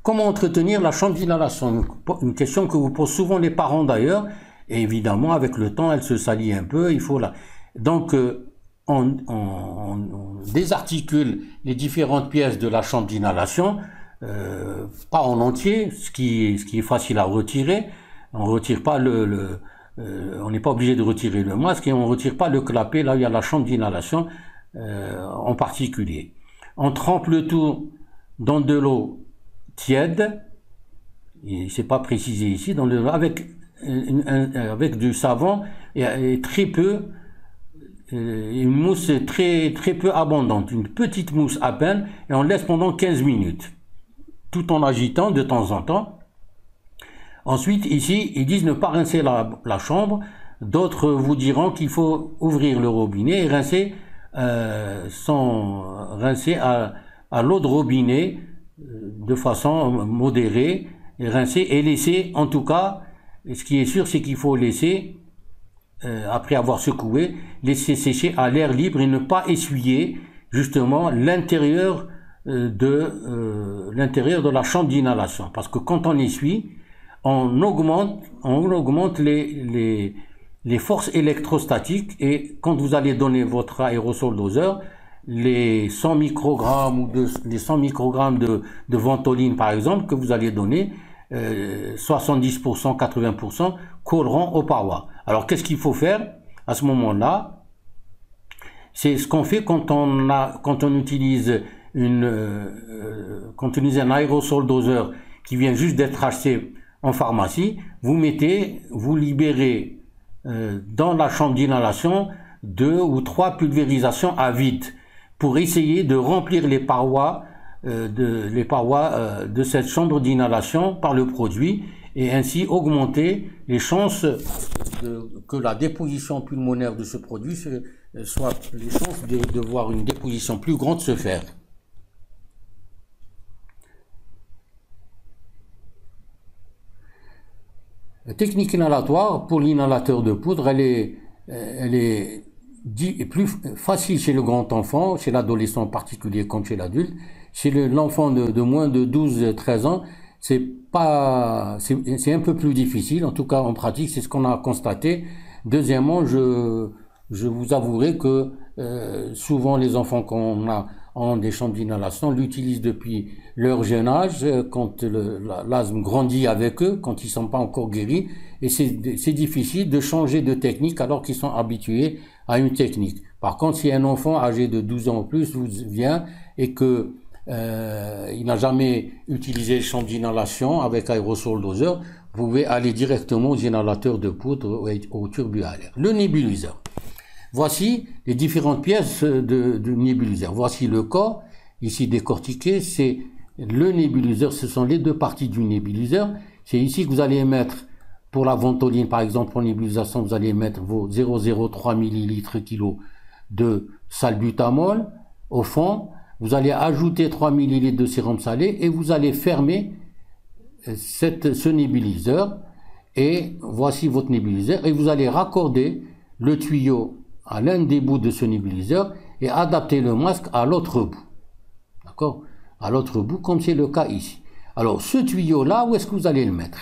Comment entretenir la chambre d'inhalation? Une question que vous posent souvent les parents d'ailleurs, et évidemment avec le temps elle se salit un peu, il faut la... Donc on désarticule les différentes pièces de la chambre d'inhalation, pas en entier, ce qui est facile à retirer. On retire pas on n'est pas obligé de retirer le masque et on retire pas le clapet là où il y a la chambre d'inhalation en particulier. On trempe le tout dans de l'eau tiède, c'est pas précisé ici, avec du savon et très peu, une mousse très peu abondante, une petite mousse à peine, et on laisse pendant 15 minutes, tout en agitant de temps en temps. Ensuite, ici, ils disent ne pas rincer la chambre. D'autres vous diront qu'il faut ouvrir le robinet et rincer à l'eau de robinet de façon modérée, et rincer et laisser, en tout cas, ce qui est sûr, c'est qu'il faut laisser, après avoir secoué, laisser sécher à l'air libre et ne pas essuyer justement l'intérieur de l'intérieur de la chambre d'inhalation. Parce que quand on essuie, on augmente les forces électrostatiques, et quand vous allez donner votre aérosol doseur, les 100 microgrammes ou les 100 microgrammes de ventoline par exemple que vous allez donner, 70%, 80% colleront aux parois. Alors qu'est-ce qu'il faut faire à ce moment-là? C'est ce qu'on fait quand on utilise un aérosol doseur qui vient juste d'être acheté en pharmacie. Vous libérez dans la chambre d'inhalation 2 ou 3 pulvérisations à vide pour essayer de remplir les parois de cette chambre d'inhalation par le produit, et ainsi augmenter les chances que la déposition pulmonaire de ce produit soit les chances de voir une déposition plus grande se faire. La technique inhalatoire pour l'inhalateur de poudre, elle est plus facile chez le grand enfant, chez l'adolescent en particulier comme chez l'adulte. Chez l'enfant de moins de 12-13 ans, c'est un peu plus difficile, en tout cas en pratique, c'est ce qu'on a constaté. Deuxièmement, je vous avouerai que souvent les enfants qu'on a en des chambres d'inhalation l'utilisent depuis leur jeune âge, quand l'asthme grandit avec eux, quand ils sont pas encore guéris, et c'est difficile de changer de technique alors qu'ils sont habitués à une technique. Par contre, si un enfant âgé de 12 ans ou plus vous vient et que il n'a jamais utilisé les chambres d'inhalation avec aérosol doseur, vous pouvez aller directement aux inhalateurs de poudre, au turbo-air. Le nébuliseur. Voici les différentes pièces du nébuliseur. Voici le corps, ici décortiqué, c'est le nébuliseur, ce sont les deux parties du nébuliseur. C'est ici que vous allez mettre, pour la ventoline par exemple, en nébulisation, vous allez mettre vos 0,03 ml/kg de salbutamol. Au fond, vous allez ajouter 3 ml de sérum salé et vous allez fermer ce nébuliseur. Et voici votre nébuliseur, et vous allez raccorder le tuyau à l'un des bouts de ce nébuliseur et adapter le masque à l'autre bout. D'accord? À l'autre bout, comme c'est le cas ici. Alors, ce tuyau-là, où est-ce que vous allez le mettre?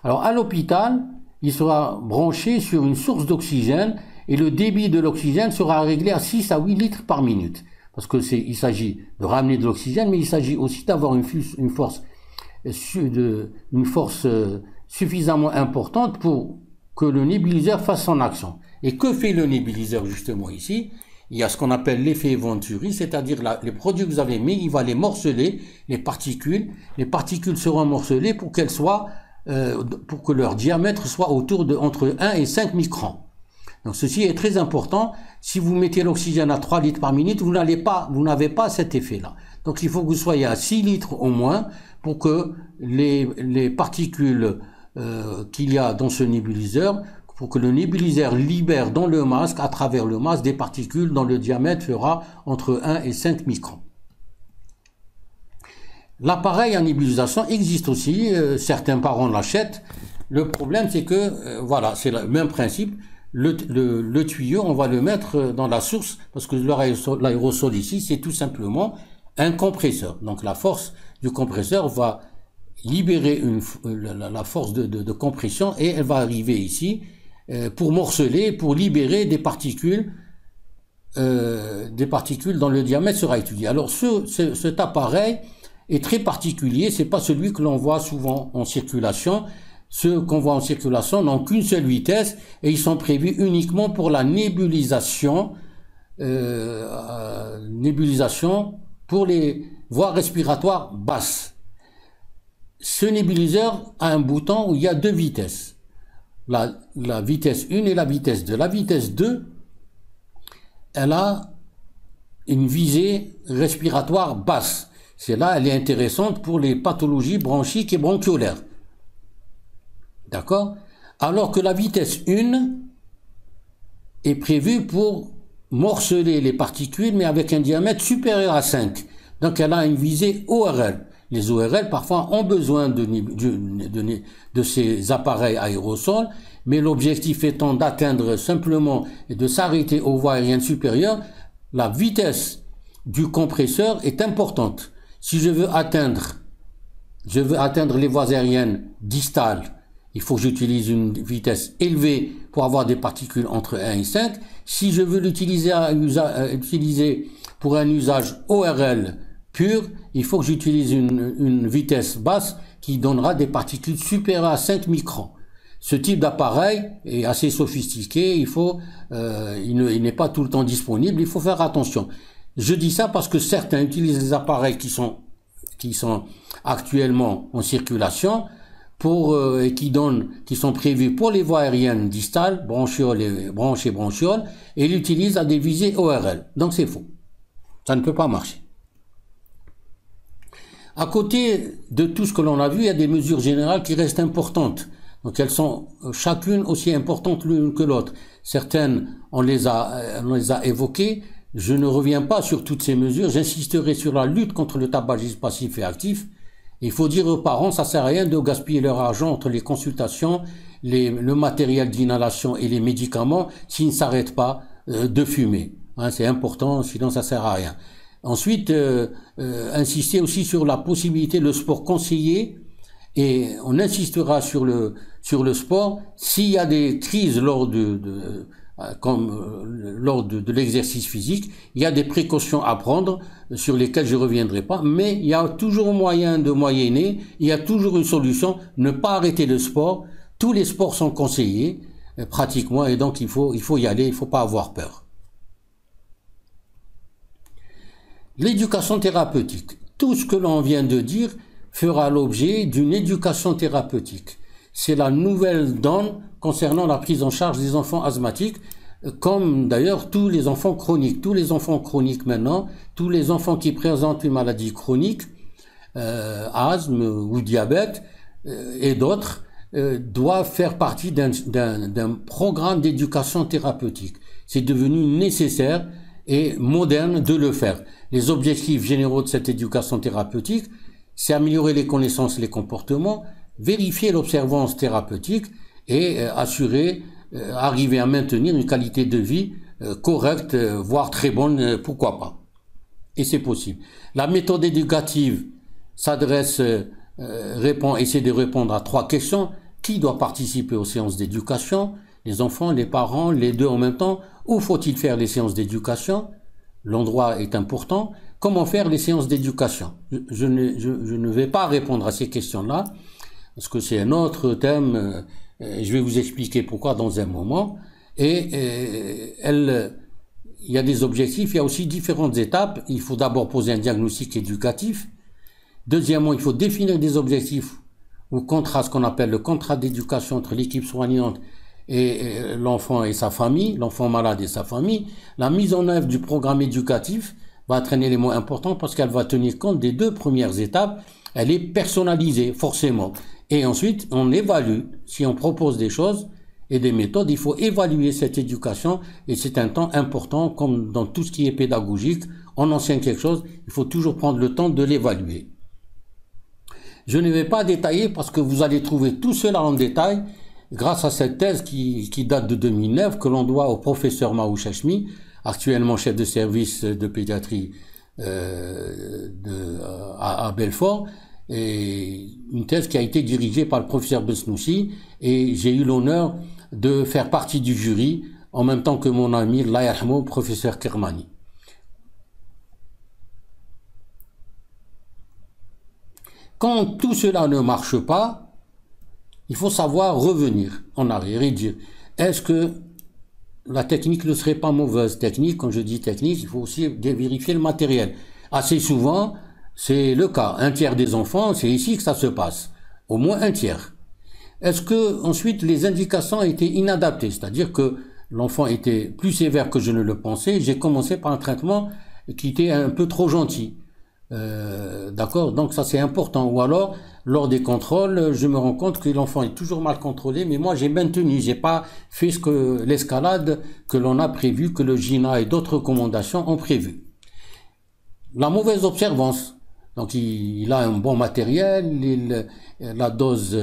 Alors, à l'hôpital, il sera branché sur une source d'oxygène, et le débit de l'oxygène sera réglé à 6 à 8 litres par minute. Parce que il s'agit de ramener de l'oxygène, mais il s'agit aussi d'avoir une force suffisamment importante pour que le nébuliseur fasse son action. Et que fait le nébuliseur justement ici? Il y a ce qu'on appelle l'effet Venturi, c'est-à-dire les produits que vous avez mis, il va les morceler, les particules. Les particules seront morcelées pour qu'elles soient, pour que leur diamètre soit autour de entre 1 et 5 microns. Donc ceci est très important. Si vous mettez l'oxygène à 3 litres par minute, vous n'avez pas cet effet-là. Donc il faut que vous soyez à 6 litres au moins pour que les particules qu'il y a dans ce nébuliseur, pour que le nébuliseur libère dans le masque, à travers le masque, des particules dont le diamètre fera entre 1 et 5 microns. L'appareil en nébulisation existe aussi, certains parents l'achètent. Le problème c'est que, voilà, c'est le même principe. Le tuyau, on va le mettre dans la source, parce que l'aérosol ici, c'est tout simplement un compresseur. Donc la force du compresseur va libérer la force de compression, et elle va arriver ici pour morceler, pour libérer des particules dont le diamètre sera étudié. Alors cet appareil est très particulier, c'est pas celui que l'on voit souvent en circulation. Ceux qu'on voit en circulation n'ont qu'une seule vitesse, et ils sont prévus uniquement pour la nébulisation pour les voies respiratoires basses. Ce nébuliseur a un bouton où il y a deux vitesses. La vitesse 1 et la vitesse 2. La vitesse 2, elle a une visée respiratoire basse. Elle est intéressante pour les pathologies bronchiques et bronchiolaires. D'accord? Alors que la vitesse 1 est prévue pour morceler les particules, mais avec un diamètre supérieur à 5. Donc elle a une visée ORL. Les ORL, parfois, ont besoin de ces appareils aérosols, mais l'objectif étant d'atteindre simplement et de s'arrêter aux voies aériennes supérieures, la vitesse du compresseur est importante. Si je veux atteindre les voies aériennes distales, il faut que j'utilise une vitesse élevée pour avoir des particules entre 1 et 5. Si je veux l'utiliser pour un usage ORL pur, il faut que j'utilise une vitesse basse qui donnera des particules supérieures à 5 microns. Ce type d'appareil est assez sophistiqué, il n'est pas tout le temps disponible, il faut faire attention. Je dis ça parce que certains utilisent des appareils qui sont actuellement en circulation et qui sont prévus pour les voies aériennes distales, branchioles et branchioles, et l'utilisent à des visées ORL. Donc c'est faux. Ça ne peut pas marcher. À côté de tout ce que l'on a vu, il y a des mesures générales qui restent importantes. Donc elles sont chacune aussi importantes l'une que l'autre. Certaines, on les a évoquées. Je ne reviens pas sur toutes ces mesures. J'insisterai sur la lutte contre le tabagisme passif et actif. Il faut dire aux parents, ça sert à rien de gaspiller leur argent entre les consultations, le matériel d'inhalation et les médicaments s'ils ne s'arrêtent pas de fumer. Hein, c'est important, sinon ça sert à rien. Ensuite, insister aussi sur la possibilité, le sport conseillé, et on insistera sur le sport. S'il y a des crises lors de l'exercice physique, il y a des précautions à prendre sur lesquelles je reviendrai pas, mais il y a toujours moyen de moyenner, il y a toujours une solution, ne pas arrêter le sport. Tous les sports sont conseillés, pratiquement, et donc il faut y aller, il faut pas avoir peur. L'éducation thérapeutique. Tout ce que l'on vient de dire fera l'objet d'une éducation thérapeutique. C'est la nouvelle donne concernant la prise en charge des enfants asthmatiques, comme d'ailleurs tous les enfants chroniques. Tous les enfants chroniques maintenant, tous les enfants qui présentent une maladie chronique, asthme ou diabète et d'autres, doivent faire partie d'un programme d'éducation thérapeutique. C'est devenu nécessaire et moderne de le faire. Les objectifs généraux de cette éducation thérapeutique, c'est améliorer les connaissances et les comportements, vérifier l'observance thérapeutique et arriver à maintenir une qualité de vie correcte, voire très bonne, pourquoi pas. Et c'est possible. La méthode éducative essaie de répondre à 3 questions. Qui doit participer aux séances d'éducation? Les enfants, les parents, les deux en même temps? Où faut-il faire les séances d'éducation? L'endroit est important. Comment faire les séances d'éducation? Je ne vais pas répondre à ces questions-là, parce que c'est un autre thème. Je vais vous expliquer pourquoi dans un moment. Il y a des objectifs, il y a aussi différentes étapes. Il faut d'abord poser un diagnostic éducatif. Deuxièmement, il faut définir des objectifs ou contrat, ce qu'on appelle le contrat d'éducation entre l'équipe soignante et l'enfant et sa famille, l'enfant malade et sa famille. La mise en œuvre du programme éducatif va être un élément important parce qu'elle va tenir compte des 2 premières étapes. Elle est personnalisée, forcément. Et ensuite, on évalue. Si on propose des choses et des méthodes, il faut évaluer cette éducation et c'est un temps important, comme dans tout ce qui est pédagogique. On enseigne quelque chose, il faut toujours prendre le temps de l'évaluer. Je ne vais pas détailler parce que vous allez trouver tout cela en détail grâce à cette thèse qui date de 2009 que l'on doit au professeur Maouch Hachmi, actuellement chef de service de pédiatrie à Belfort, et une thèse qui a été dirigée par le professeur Besnoussi, et j'ai eu l'honneur de faire partie du jury en même temps que mon ami le professeur Kermani. Quand tout cela ne marche pas, il faut savoir revenir en arrière et dire, est-ce que la technique ne serait pas mauvaise? Technique, quand je dis technique, il faut aussi vérifier le matériel. Assez souvent, c'est le cas. 1/3 des enfants, c'est ici que ça se passe. Au moins 1/3. Est-ce que, ensuite, les indications étaient inadaptées? C'est-à-dire que l'enfant était plus sévère que je ne le pensais. J'ai commencé par un traitement qui était un peu trop gentil. D'accord, donc ça c'est important. Ou alors, lors des contrôles, je me rends compte que l'enfant est toujours mal contrôlé, mais moi j'ai maintenu, j'ai pas fait l'escalade que l'on a prévu, que le GINA et d'autres recommandations ont prévu. La mauvaise observance. Donc il a un bon matériel, la dose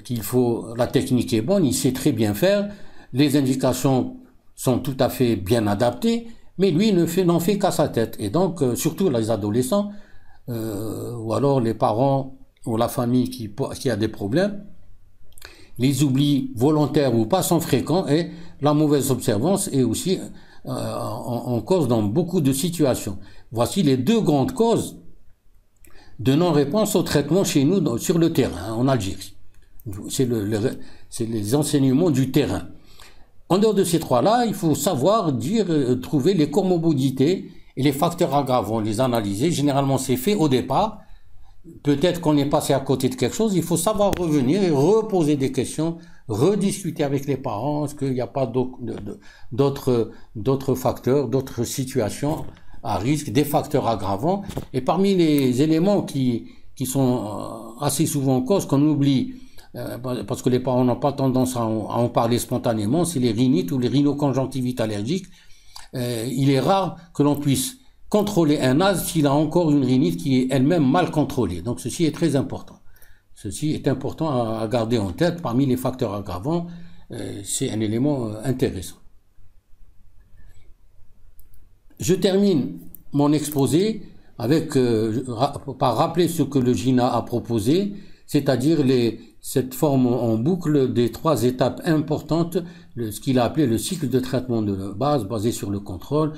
qu'il faut, la technique est bonne, il sait très bien faire, les indications sont tout à fait bien adaptées, mais lui n'en fait qu'à sa tête. Et donc, surtout les adolescents, ou alors les parents ou la famille qui a des problèmes. Les oublis volontaires ou pas sont fréquents et la mauvaise observance est aussi en cause dans beaucoup de situations. Voici les deux grandes causes de non-réponse au traitement chez nous sur le terrain, en Algérie. C'est les enseignements du terrain. En dehors de ces trois-là, il faut savoir trouver les comorbidités et les facteurs aggravants, les analyser. Généralement, c'est fait au départ. Peut-être qu'on est passé à côté de quelque chose. Il faut savoir revenir et reposer des questions, rediscuter avec les parents. Est-ce qu'il n'y a pas d'autres facteurs, d'autres situations à risque, des facteurs aggravants? Et parmi les éléments qui sont assez souvent en cause, qu'on oublie, parce que les parents n'ont pas tendance à en parler spontanément, c'est les rhinites ou les rhinoconjonctivites allergiques. Il est rare que l'on puisse contrôler un asthme s'il a encore une rhinite qui est elle-même mal contrôlée. Donc ceci est très important. Ceci est important à garder en tête. Parmi les facteurs aggravants, c'est un élément intéressant. Je termine mon exposé par rappeler ce que le GINA a proposé, c'est-à-dire cette forme en boucle des trois étapes importantes, ce qu'il a appelé le cycle de traitement de base basé sur le contrôle.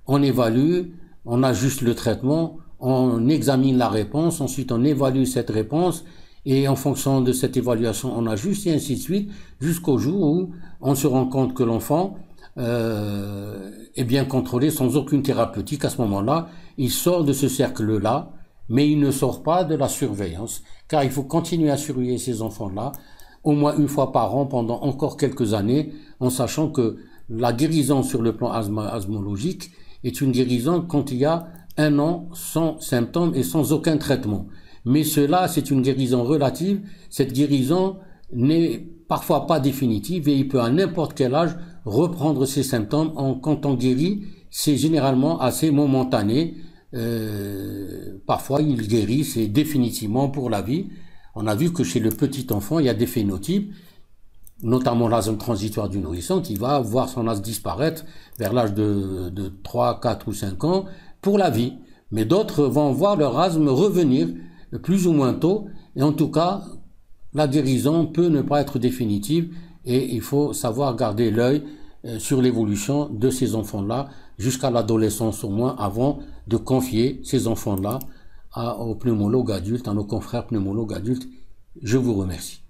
On évalue, on ajuste le traitement, on examine la réponse, ensuite on évalue cette réponse et en fonction de cette évaluation on ajuste et ainsi de suite jusqu'au jour où on se rend compte que l'enfant est bien contrôlé sans aucune thérapeutique. À ce moment-là, il sort de ce cercle-là, mais il ne sort pas de la surveillance, car il faut continuer à surveiller ces enfants-là au moins une fois par an pendant encore quelques années, en sachant que la guérison sur le plan asthmologique est une guérison quand il y a un an sans symptômes et sans aucun traitement. Mais cela, c'est une guérison relative. Cette guérison n'est parfois pas définitive et il peut à n'importe quel âge reprendre ses symptômes. Quand on guérit, c'est généralement assez momentané. Parfois, il guérit, c'est définitivement pour la vie. On a vu que chez le petit enfant, il y a des phénotypes, notamment l'asthme transitoire du nourrisson, qui va voir son asthme disparaître vers l'âge de 3, 4 ou 5 ans pour la vie. Mais d'autres vont voir leur asthme revenir plus ou moins tôt. Et en tout cas, la guérison peut ne pas être définitive et il faut savoir garder l'œil sur l'évolution de ces enfants-là jusqu'à l'adolescence au moins avant de confier ces enfants-là aux pneumologues adultes, à nos confrères pneumologues adultes. Je vous remercie.